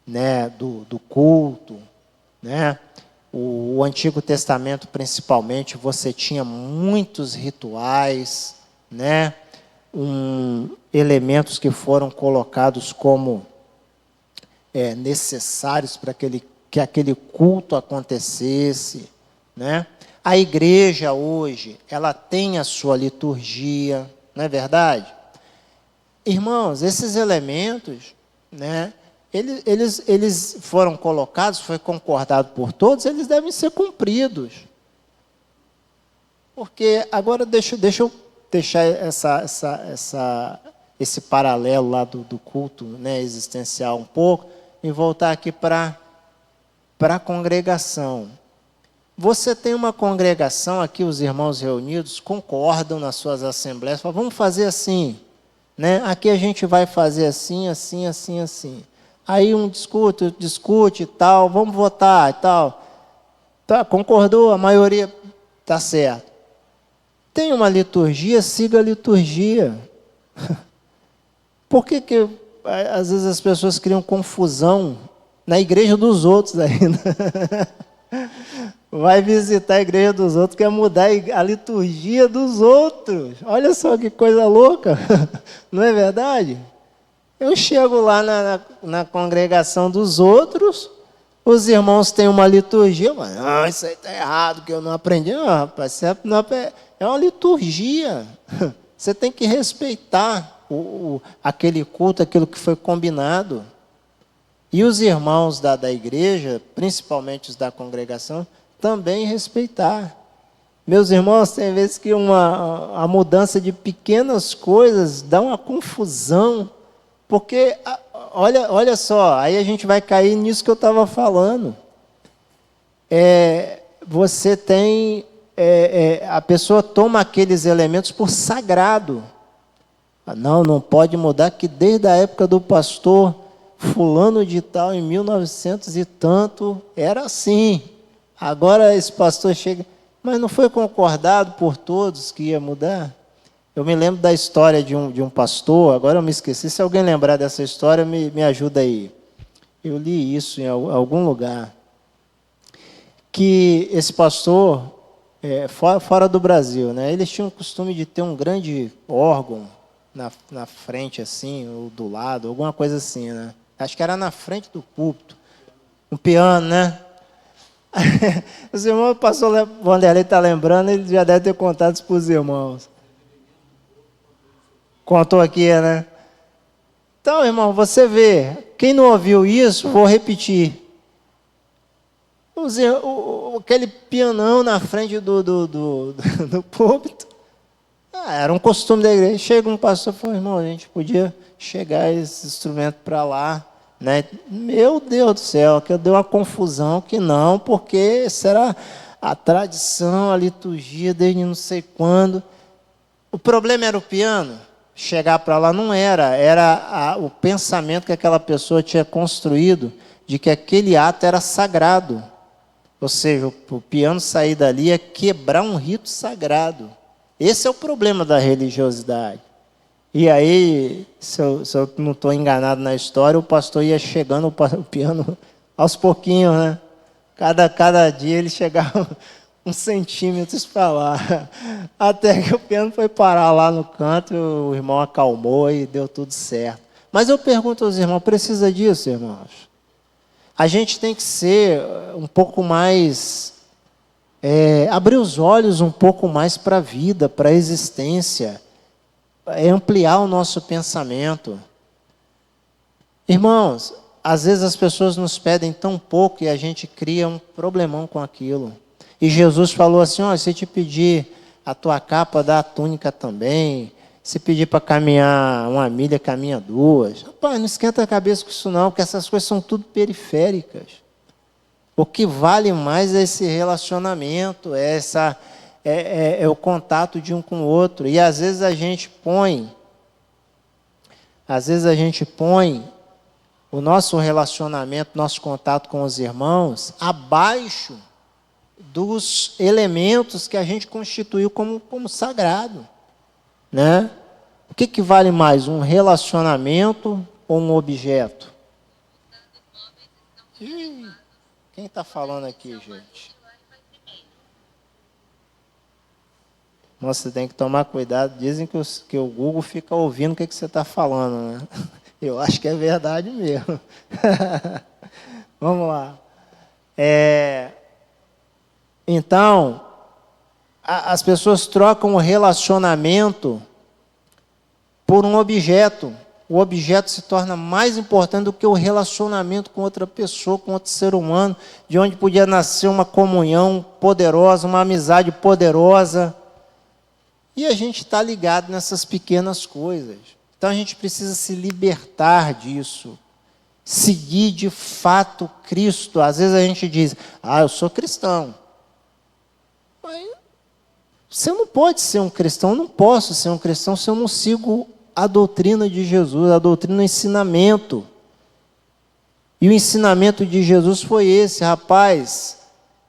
né, do culto, né? O Antigo Testamento, principalmente, você tinha muitos rituais, né? Elementos que foram colocados como necessários para que aquele culto acontecesse, né? A igreja hoje, ela tem a sua liturgia, não é verdade? Irmãos, esses elementos, né, eles foram colocados, foi concordado por todos, eles devem ser cumpridos. Porque, agora deixa eu deixar esse paralelo lá do culto, né, existencial um pouco, e voltar aqui para a congregação. Você tem uma congregação aqui, os irmãos reunidos concordam nas suas assembleias, falam, vamos fazer assim, né? Aqui a gente vai fazer assim, assim, assim, assim. Aí um discute, outro discute e tal, vamos votar e tal. Tá, concordou, a maioria está certo. Tem uma liturgia, siga a liturgia. Por que às vezes as pessoas criam confusão na igreja dos outros ainda? Vai visitar a igreja dos outros, quer mudar a liturgia dos outros. Olha só que coisa louca, não é verdade? Eu chego lá na congregação dos outros, os irmãos têm uma liturgia, mas isso aí está errado, que eu não aprendi. Não, rapaz, é uma liturgia. Você tem que respeitar aquele culto, aquilo que foi combinado. E os irmãos da igreja, principalmente os da congregação, também respeitar. Meus irmãos, tem vezes que a mudança de pequenas coisas dá uma confusão, porque, olha só, aí a gente vai cair nisso que eu estava falando. Você tem, a pessoa toma aqueles elementos por sagrado. Não pode mudar, que desde a época do pastor fulano de tal, em 1900 e tanto, era assim. Agora esse pastor chega, mas não foi concordado por todos que ia mudar? Eu me lembro da história de um pastor, agora eu me esqueci, se alguém lembrar dessa história, me ajuda aí. Eu li isso em algum lugar. Que esse pastor, fora do Brasil, né, eles tinham o costume de ter um grande órgão na frente, assim, ou do lado, alguma coisa assim, né? Acho que era na frente do púlpito. Um piano, né? Os irmãos, o pastor Vanderlei está lembrando, ele já deve ter contado isso para os irmãos. Contou aqui, né? Então, irmão, você vê, quem não ouviu isso, vou repetir. Aquele pianão na frente do púlpito, Era um costume da igreja. Chega um pastor e fala, irmão, a gente podia chegar esse instrumento para lá, né? Meu Deus do céu, que deu uma confusão, que não, porque será a tradição, a liturgia desde não sei quando. O problema era o piano. Chegar para lá não era o pensamento que aquela pessoa tinha construído de que aquele ato era sagrado. Ou seja, o piano sair dali é quebrar um rito sagrado. Esse é o problema da religiosidade. E aí, se eu não estou enganado na história, o pastor ia chegando o piano aos pouquinhos, né? Cada dia ele chegava uns centímetros para lá. Até que o piano foi parar lá no canto, o irmão acalmou e deu tudo certo. Mas eu pergunto aos irmãos, precisa disso, irmãos? A gente tem que ser um pouco mais... abrir os olhos um pouco mais para a vida, para a existência, ampliar o nosso pensamento. Irmãos, às vezes as pessoas nos pedem tão pouco e a gente cria um problemão com aquilo. E Jesus falou assim, se te pedir a tua capa, dá a túnica também. Se pedir para caminhar 1 milha, caminha 2. Rapaz, não esquenta a cabeça com isso não, porque essas coisas são tudo periféricas. O que vale mais é esse relacionamento, é o contato de um com o outro. E às vezes a gente põe o nosso relacionamento, nosso contato com os irmãos, abaixo dos elementos que a gente constituiu como sagrado. Né? O que vale mais, um relacionamento ou um objeto? Quem está falando aqui, gente? Nossa, você tem que tomar cuidado. Dizem que o Google fica ouvindo o que você está falando, né? Eu acho que é verdade mesmo. Vamos lá. Então, as pessoas trocam o relacionamento por um objeto. O objeto se torna mais importante do que o relacionamento com outra pessoa, com outro ser humano, de onde podia nascer uma comunhão poderosa, uma amizade poderosa. E a gente está ligado nessas pequenas coisas. Então a gente precisa se libertar disso. Seguir de fato Cristo. Às vezes a gente diz, eu sou cristão. Mas você não pode ser um cristão, eu não posso ser um cristão se eu não sigo a doutrina de Jesus, a doutrina do ensinamento. E o ensinamento de Jesus foi esse, rapaz,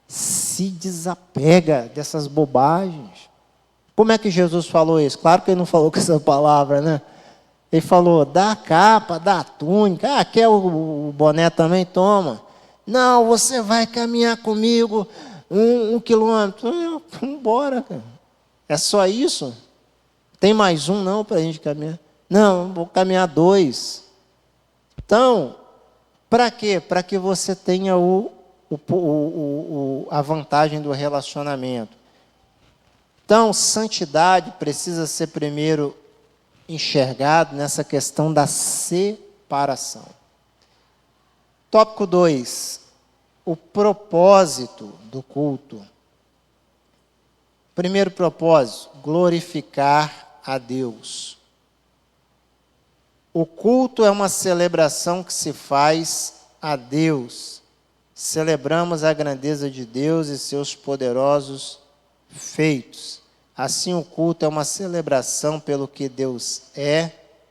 se desapega dessas bobagens. Como é que Jesus falou isso? Claro que ele não falou com essa palavra, né? Ele falou, dá a capa, dá a túnica. Quer o boné também? Toma. Não, você vai caminhar comigo 1 quilômetro. Vamos embora, cara. É só isso? Tem mais um não para a gente caminhar? Não, vou caminhar 2. Então, para quê? Para que você tenha a vantagem do relacionamento. Então, santidade precisa ser primeiro enxergado nessa questão da separação. Tópico 2. O propósito do culto. Primeiro propósito, glorificar a Deus. O culto é uma celebração que se faz a Deus. Celebramos a grandeza de Deus e seus poderosos feitos. Assim, o culto é uma celebração pelo que Deus é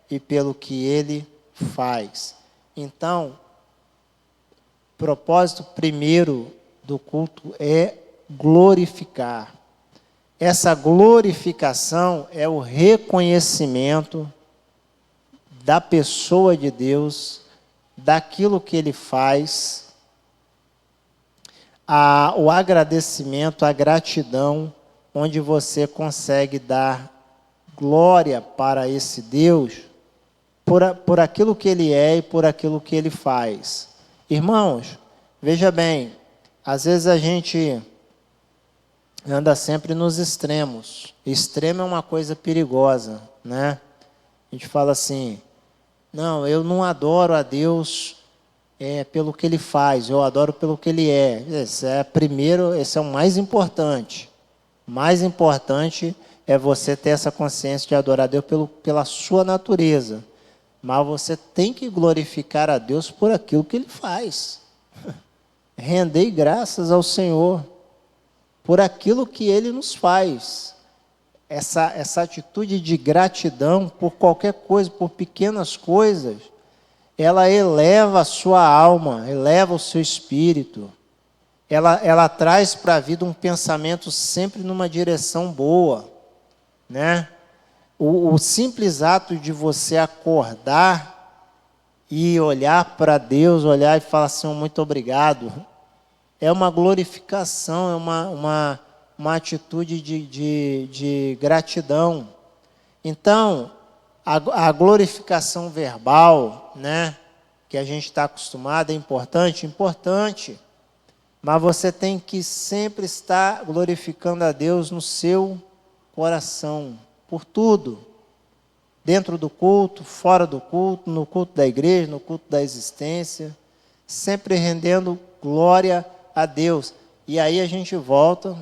e pelo que Ele faz. Então, o propósito primeiro do culto é glorificar. Essa glorificação é o reconhecimento da pessoa de Deus, daquilo que Ele faz, o agradecimento, a gratidão, onde você consegue dar glória para esse Deus por aquilo que Ele é e por aquilo que Ele faz. Irmãos, veja bem, às vezes a gente anda sempre nos extremos. Extremo é uma coisa perigosa, né? A gente fala assim, não, eu não adoro a Deus pelo que Ele faz, eu adoro pelo que Ele é. Esse é o mais importante. Mais importante é você ter essa consciência de adorar a Deus pela sua natureza. Mas você tem que glorificar a Deus por aquilo que Ele faz. Rendei graças ao Senhor por aquilo que Ele nos faz. Essa atitude de gratidão por qualquer coisa, por pequenas coisas, ela eleva a sua alma, eleva o seu espírito. Ela traz para a vida um pensamento sempre numa direção boa, né? O simples ato de você acordar e olhar para Deus, olhar e falar assim, muito obrigado, é uma glorificação, é uma atitude de gratidão. Então, a glorificação verbal, né, que a gente está acostumado, é importante, mas você tem que sempre estar glorificando a Deus no seu coração, por tudo, dentro do culto, fora do culto, no culto da igreja, no culto da existência, sempre rendendo glória a Deus. E aí a gente volta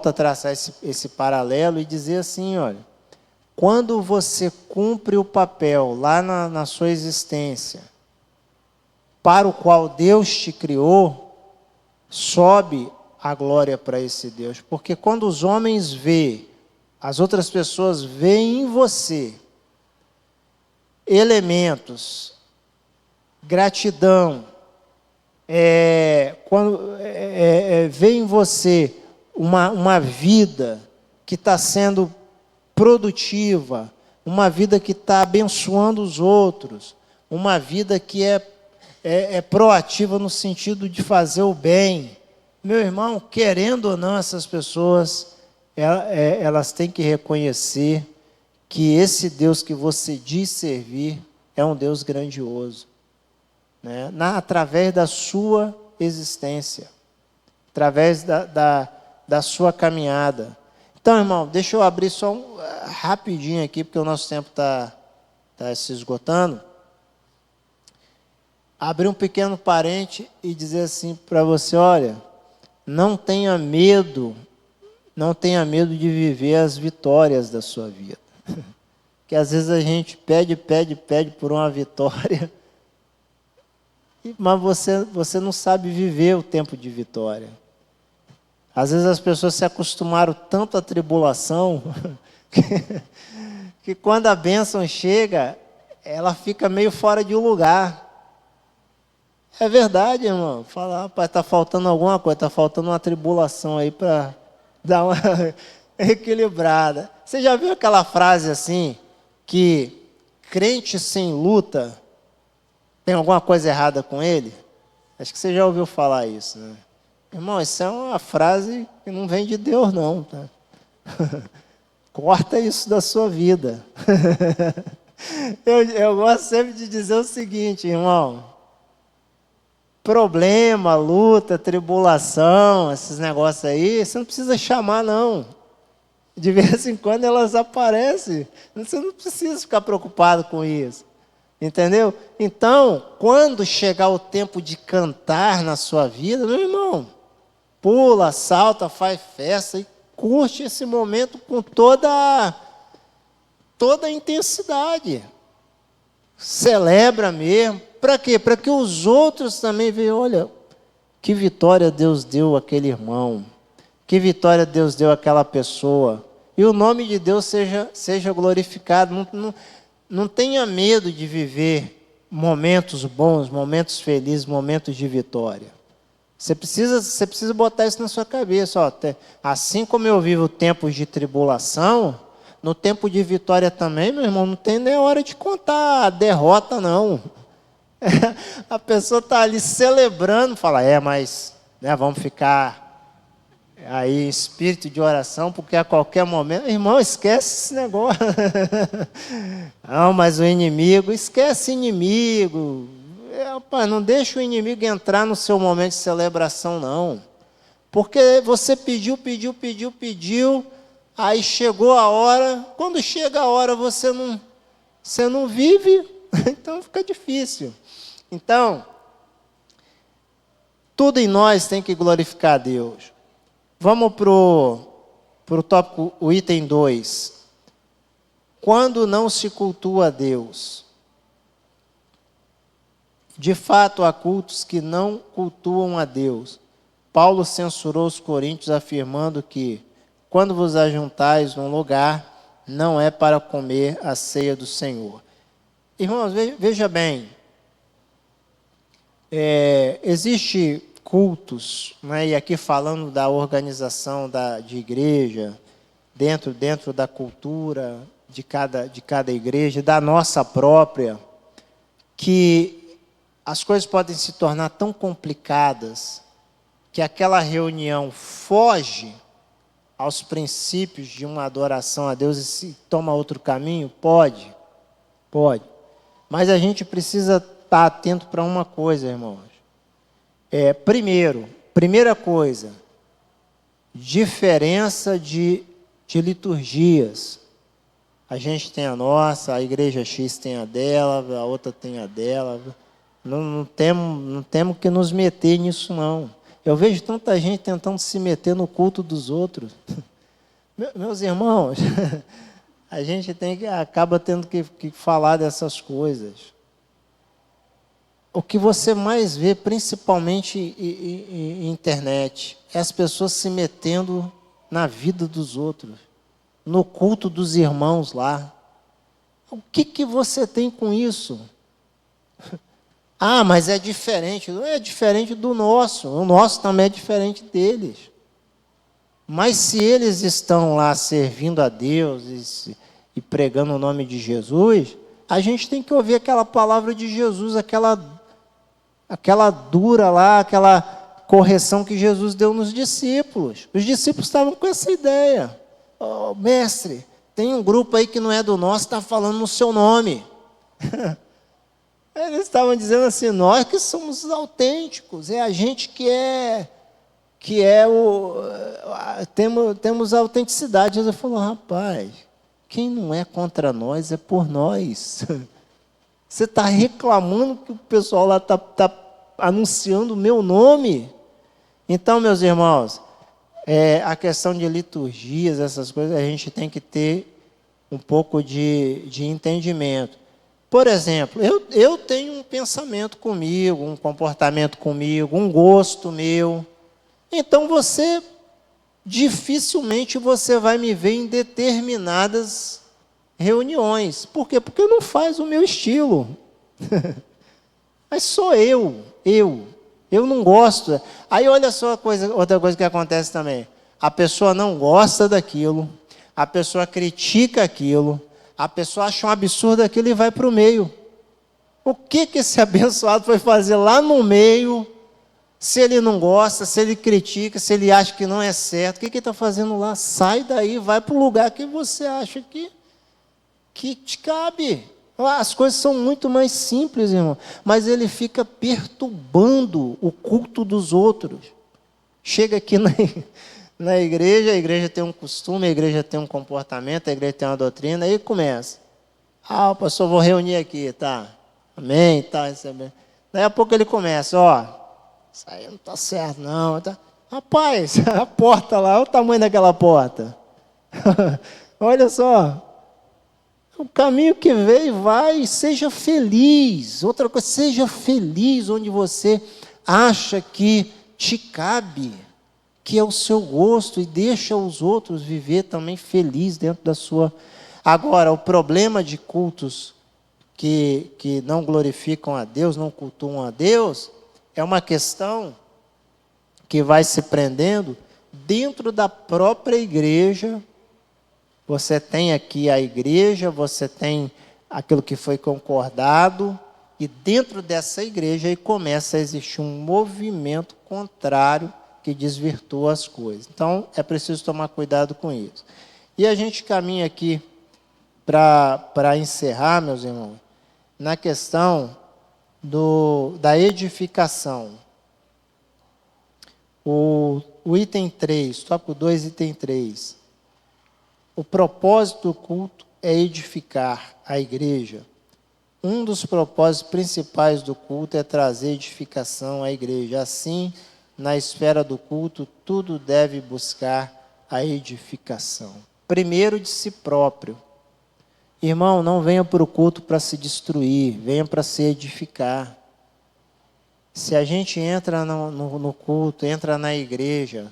a traçar esse paralelo e dizer assim, olha, quando você cumpre o papel lá na sua existência, para o qual Deus te criou, sobe a glória para esse Deus. Porque quando os homens veem, as outras pessoas veem em você elementos, gratidão, quando vê em você uma vida que está sendo produtiva, uma vida que está abençoando os outros, uma vida que é proativa no sentido de fazer o bem. Meu irmão, querendo ou não, essas pessoas, elas têm que reconhecer que esse Deus que você diz servir é um Deus grandioso, né? Através da sua existência, através da sua caminhada. Então, irmão, deixa eu abrir só rapidinho aqui, porque o nosso tempo está se esgotando. Abrir um pequeno parente e dizer assim para você, olha, não tenha medo de viver as vitórias da sua vida. Que às vezes a gente pede por uma vitória, mas você não sabe viver o tempo de vitória. Às vezes as pessoas se acostumaram tanto à tribulação que quando a bênção chega, ela fica meio fora de lugar. É verdade, irmão. Fala, rapaz, está faltando alguma coisa, está faltando uma tribulação aí para dar uma equilibrada. Você já viu aquela frase assim, que crente sem luta, tem alguma coisa errada com ele? Acho que você já ouviu falar isso, né? Irmão, isso é uma frase que não vem de Deus, não. Tá? Corta isso da sua vida. Eu gosto sempre de dizer o seguinte, irmão. Problema, luta, tribulação, esses negócios aí, você não precisa chamar, não. De vez em quando elas aparecem. Você não precisa ficar preocupado com isso. Entendeu? Então, quando chegar o tempo de cantar na sua vida, meu irmão, pula, salta, faz festa e curte esse momento com toda a intensidade. Celebra mesmo. Para quê? Para que os outros também vejam, olha, que vitória Deus deu àquele irmão, que vitória Deus deu àquela pessoa. E o nome de Deus seja glorificado. Não tenha medo de viver momentos bons, momentos felizes, momentos de vitória. Você precisa botar isso na sua cabeça. Ó, assim como eu vivo tempos de tribulação, no tempo de vitória também, meu irmão, não tem nem hora de contar a derrota, não. A pessoa está ali celebrando, fala, mas né, vamos ficar aí em espírito de oração, porque a qualquer momento, irmão, esquece esse negócio. Não, mas o inimigo, esquece inimigo. Rapaz, não deixa o inimigo entrar no seu momento de celebração, não. Porque você pediu, aí chegou a hora, quando chega a hora você não vive, então fica difícil. Então, tudo em nós tem que glorificar a Deus. Vamos para o para o tópico, o item 2. Quando não se cultua a Deus. De fato, há cultos que não cultuam a Deus. Paulo censurou os coríntios afirmando que, quando vos ajuntais num lugar, não é para comer a ceia do Senhor. Irmãos, veja bem, existe cultos, né, e aqui falando da organização de igreja, dentro da cultura de cada igreja, da nossa própria, que as coisas podem se tornar tão complicadas que aquela reunião foge aos princípios de uma adoração a Deus e se toma outro caminho? Pode. Mas a gente precisa estar atento para uma coisa, irmãos. Primeira coisa, diferença de liturgias. A gente tem a nossa, a igreja X tem a dela, a outra tem a dela. Não temos que nos meter nisso, não. Eu vejo tanta gente tentando se meter no culto dos outros. Meus irmãos, a gente acaba tendo que falar dessas coisas. O que você mais vê, principalmente em internet, é as pessoas se metendo na vida dos outros, no culto dos irmãos lá. O que você tem com isso? Ah, mas é diferente. Não é diferente do nosso. O nosso também é diferente deles. Mas se eles estão lá servindo a Deus e pregando o nome de Jesus, a gente tem que ouvir aquela palavra de Jesus, aquela dura lá, aquela correção que Jesus deu nos discípulos. Os discípulos estavam com essa ideia. Oh, mestre, tem um grupo aí que não é do nosso, está falando no seu nome. Eles estavam dizendo assim, nós que somos os autênticos, é a gente temos a autenticidade. Jesus falou, rapaz, quem não é contra nós é por nós. Você está reclamando que o pessoal lá está anunciando o meu nome? Então, meus irmãos, a questão de liturgias, essas coisas, a gente tem que ter um pouco de entendimento. Por exemplo, eu tenho um pensamento comigo, um comportamento comigo, um gosto meu. Então, dificilmente você vai me ver em determinadas reuniões. Por quê? Porque não faz o meu estilo. Mas sou eu não gosto. Aí olha só outra coisa que acontece também. A pessoa não gosta daquilo, a pessoa critica aquilo, a pessoa acha um absurdo aquilo e vai para o meio. O que esse abençoado foi fazer lá no meio, se ele não gosta, se ele critica, se ele acha que não é certo? O que ele está fazendo lá? Sai daí, vai para o lugar que você acha que te cabe. As coisas são muito mais simples, irmão. Mas ele fica perturbando o culto dos outros. Chega aqui na igreja, a igreja tem um costume, a igreja tem um comportamento, a igreja tem uma doutrina, aí começa. Ah, pastor, vou reunir aqui, tá? Amém, tá, recebendo. Daí a pouco ele começa, isso aí não está certo, não. Tá. Rapaz, a porta lá, olha o tamanho daquela porta. Olha só. O caminho que veio, vai, seja feliz. Outra coisa, seja feliz onde você acha que te cabe, que é o seu gosto, e deixa os outros viver também feliz dentro da sua. Agora, o problema de cultos que não glorificam a Deus, não cultuam a Deus, é uma questão que vai se prendendo dentro da própria igreja. Você tem aqui a igreja, você tem aquilo que foi concordado, e dentro dessa igreja aí começa a existir um movimento contrário que desvirtua as coisas. Então, é preciso tomar cuidado com isso. E a gente caminha aqui para encerrar, meus irmãos, na questão da edificação. O item 3, tópico 2, item 3. O propósito do culto é edificar a igreja. Um dos propósitos principais do culto é trazer edificação à igreja. Assim, na esfera do culto, tudo deve buscar a edificação. Primeiro de si próprio. Irmão, não venha para o culto para se destruir, venha para se edificar. Se a gente entra no culto, entra na igreja,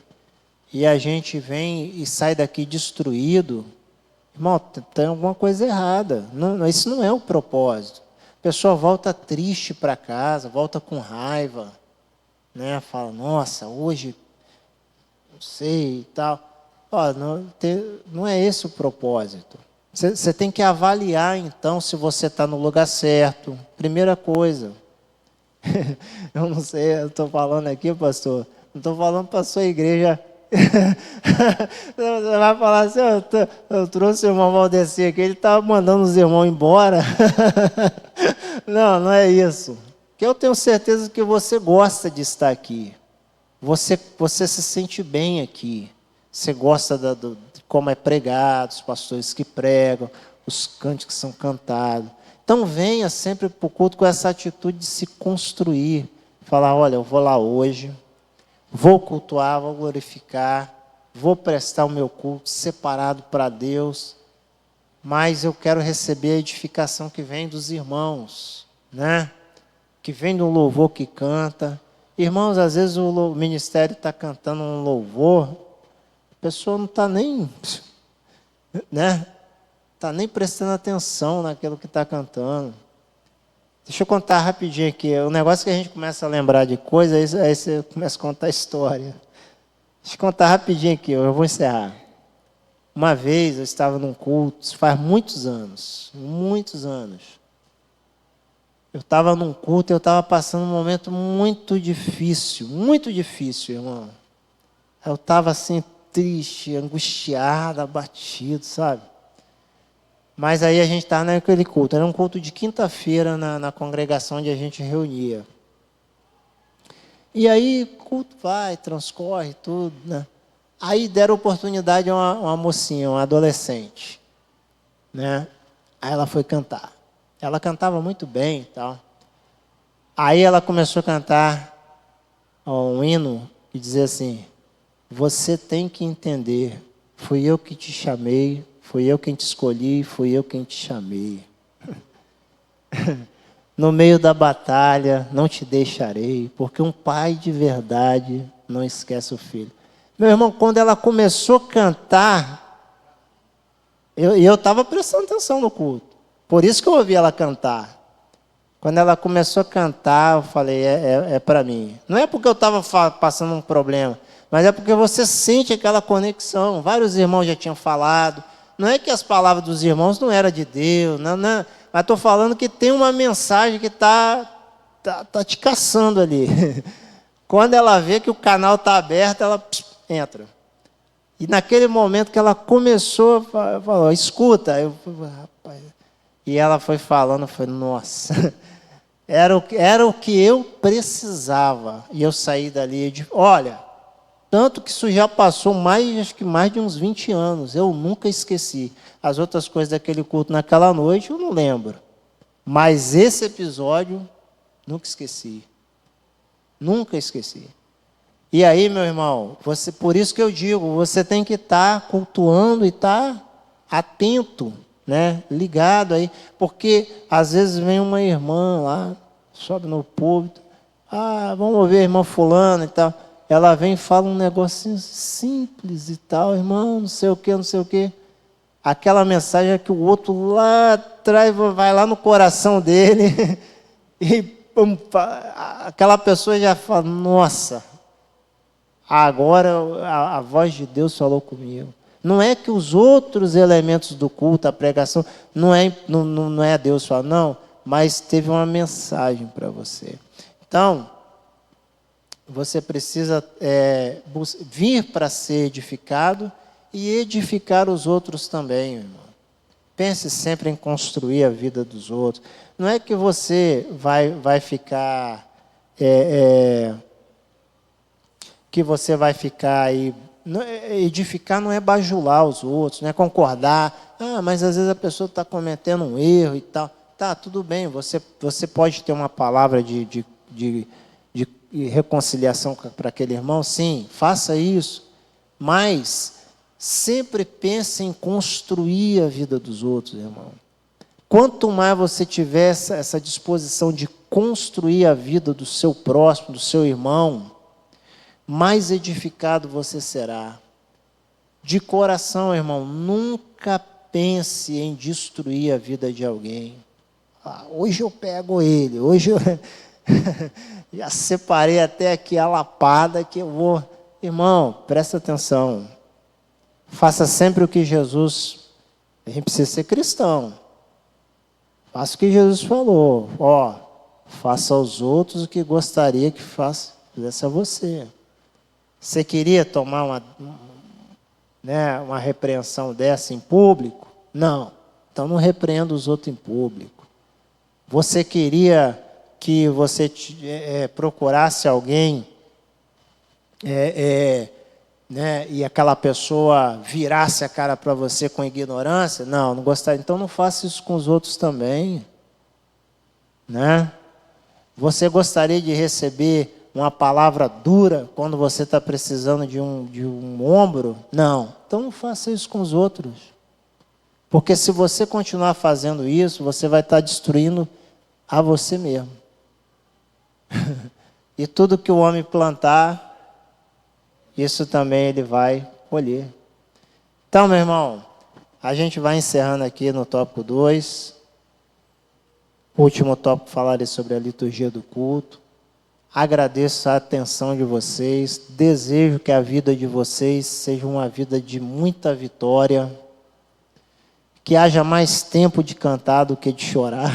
e a gente vem e sai daqui destruído, irmão, tem alguma coisa errada. Isso não é o propósito. A pessoa volta triste para casa, volta com raiva, né? Fala, nossa, hoje, não sei e tal. Ó, não é esse o propósito. Você tem que avaliar, então, se você está no lugar certo. Primeira coisa. Eu não sei, eu estou falando aqui, pastor. Não estou falando para a sua igreja. Você vai falar assim, eu trouxe o irmão Valdeci aqui, ele estava mandando os irmãos embora. Não é isso. Porque eu tenho certeza que você gosta de estar aqui. Você se sente bem aqui. Você gosta de como é pregado, os pastores que pregam, os cânticos que são cantados. Então venha sempre para o culto com essa atitude de se construir. Falar, olha, eu vou lá hoje, vou cultuar, vou glorificar, vou prestar o meu culto separado para Deus, mas eu quero receber a edificação que vem dos irmãos, né? Que vem do louvor que canta. Irmãos, às vezes o ministério está cantando um louvor, a pessoa não está nem, né? Está nem prestando atenção naquilo que está cantando. Deixa eu contar rapidinho aqui. O negócio que a gente começa a lembrar de coisas, aí você começa a contar a história. Deixa eu contar rapidinho aqui, eu vou encerrar. Uma vez eu estava num culto, isso faz muitos anos. Eu estava num culto e eu estava passando um momento muito difícil, irmão. Eu estava assim, triste, angustiado, abatido, sabe? Mas aí a gente estava naquele culto. Era um culto de quinta-feira na congregação onde a gente reunia. E aí o culto vai, transcorre, tudo, né? Aí deram oportunidade a uma mocinha, uma adolescente, né? Aí ela foi cantar. Ela cantava muito bem e tal. Aí ela começou a cantar um hino que dizia assim, você tem que entender, fui eu que te chamei, fui eu quem te escolhi, fui eu quem te chamei. No meio da batalha não te deixarei, porque um pai de verdade não esquece o filho. Meu irmão, quando ela começou a cantar, eu estava prestando atenção no culto. Por isso que eu ouvi ela cantar. Quando ela começou a cantar, eu falei, é para mim. Não é porque eu estava passando um problema, mas é porque você sente aquela conexão. Vários irmãos já tinham falado. Não é que as palavras dos irmãos não eram de Deus, não, mas estou falando que tem uma mensagem que está te caçando ali. Quando ela vê que o canal está aberto, ela entra. E naquele momento que ela começou, falou, escuta. Eu falei, rapaz. E ela foi falando, eu falei, nossa, era o que eu precisava. E eu saí dali e disse, olha, tanto que isso já passou acho que mais de uns 20 anos. Eu nunca esqueci. As outras coisas daquele culto naquela noite, eu não lembro. Mas esse episódio, nunca esqueci. Nunca esqueci. E aí, meu irmão, por isso que eu digo, você tem que estar cultuando e estar atento, né? Ligado aí. Porque, às vezes, vem uma irmã lá, sobe no púlpito, vamos ouvir a irmã fulana e tal. Ela vem e fala um negocinho simples e tal, irmão, não sei o quê. Aquela mensagem é que o outro lá atrás vai lá no coração dele e aquela pessoa já fala, nossa, agora a voz de Deus falou comigo. Não é que os outros elementos do culto, a pregação, não é Deus falando, não, mas teve uma mensagem para você. Então, você precisa vir para ser edificado e edificar os outros também, irmão. Pense sempre em construir a vida dos outros. Não é que você vai ficar... que você vai ficar aí... edificar não é bajular os outros, não é concordar. Mas às vezes a pessoa está cometendo um erro e tal. Tá, tudo bem, você pode ter uma palavra de reconciliação para aquele irmão, sim, faça isso. Mas Sempre pense em construir a vida dos outros, irmão. Quanto mais você tiver essa disposição de construir a vida do seu próximo, do seu irmão, mais edificado você será. De coração, irmão, nunca pense em destruir a vida de alguém. Hoje eu pego ele, hoje eu já separei até aqui a lapada que eu vou. Irmão, presta atenção. Faça sempre o que Jesus... A gente precisa ser cristão. Faça o que Jesus falou. Faça aos outros o que gostaria que fizesse a você. Você queria tomar uma repreensão dessa em público? Não. Então não repreenda os outros em público. Você queria que você procurasse alguém e aquela pessoa virasse a cara para você com ignorância? Não gostaria. Então não faça isso com os outros também. Né? Você gostaria de receber uma palavra dura quando você está precisando de um ombro? Não. Então não faça isso com os outros. Porque se você continuar fazendo isso, você vai estar destruindo a você mesmo. E tudo que o homem plantar, isso também ele vai colher. Então, meu irmão, a gente vai encerrando aqui no tópico 2. O último tópico falarei sobre a liturgia do culto. Agradeço a atenção de vocês. Desejo que a vida de vocês seja uma vida de muita vitória. Que haja mais tempo de cantar do que de chorar.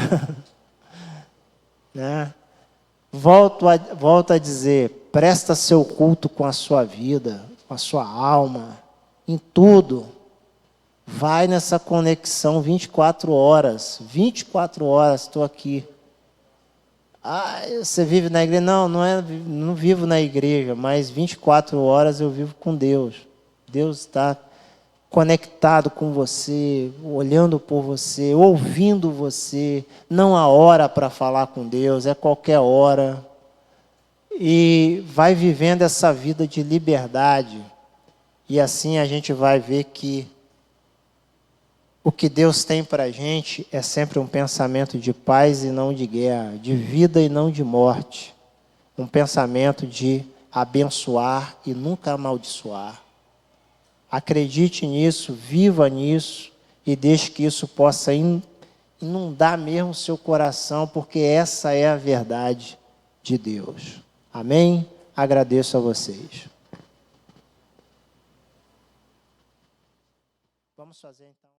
Né? Volto a dizer, presta seu culto com a sua vida, com a sua alma, em tudo. Vai nessa conexão 24 horas. 24 horas estou aqui. Você vive na igreja? Não vivo na igreja, mas 24 horas eu vivo com Deus. Deus está conectado com você, olhando por você, ouvindo você. Não há hora para falar com Deus, é qualquer hora. E vai vivendo essa vida de liberdade. E assim a gente vai ver que o que Deus tem para a gente é sempre um pensamento de paz e não de guerra, de vida e não de morte. Um pensamento de abençoar e nunca amaldiçoar. Acredite nisso, viva nisso e deixe que isso possa inundar mesmo o seu coração, porque essa é a verdade de Deus. Amém? Agradeço a vocês. Vamos fazer então.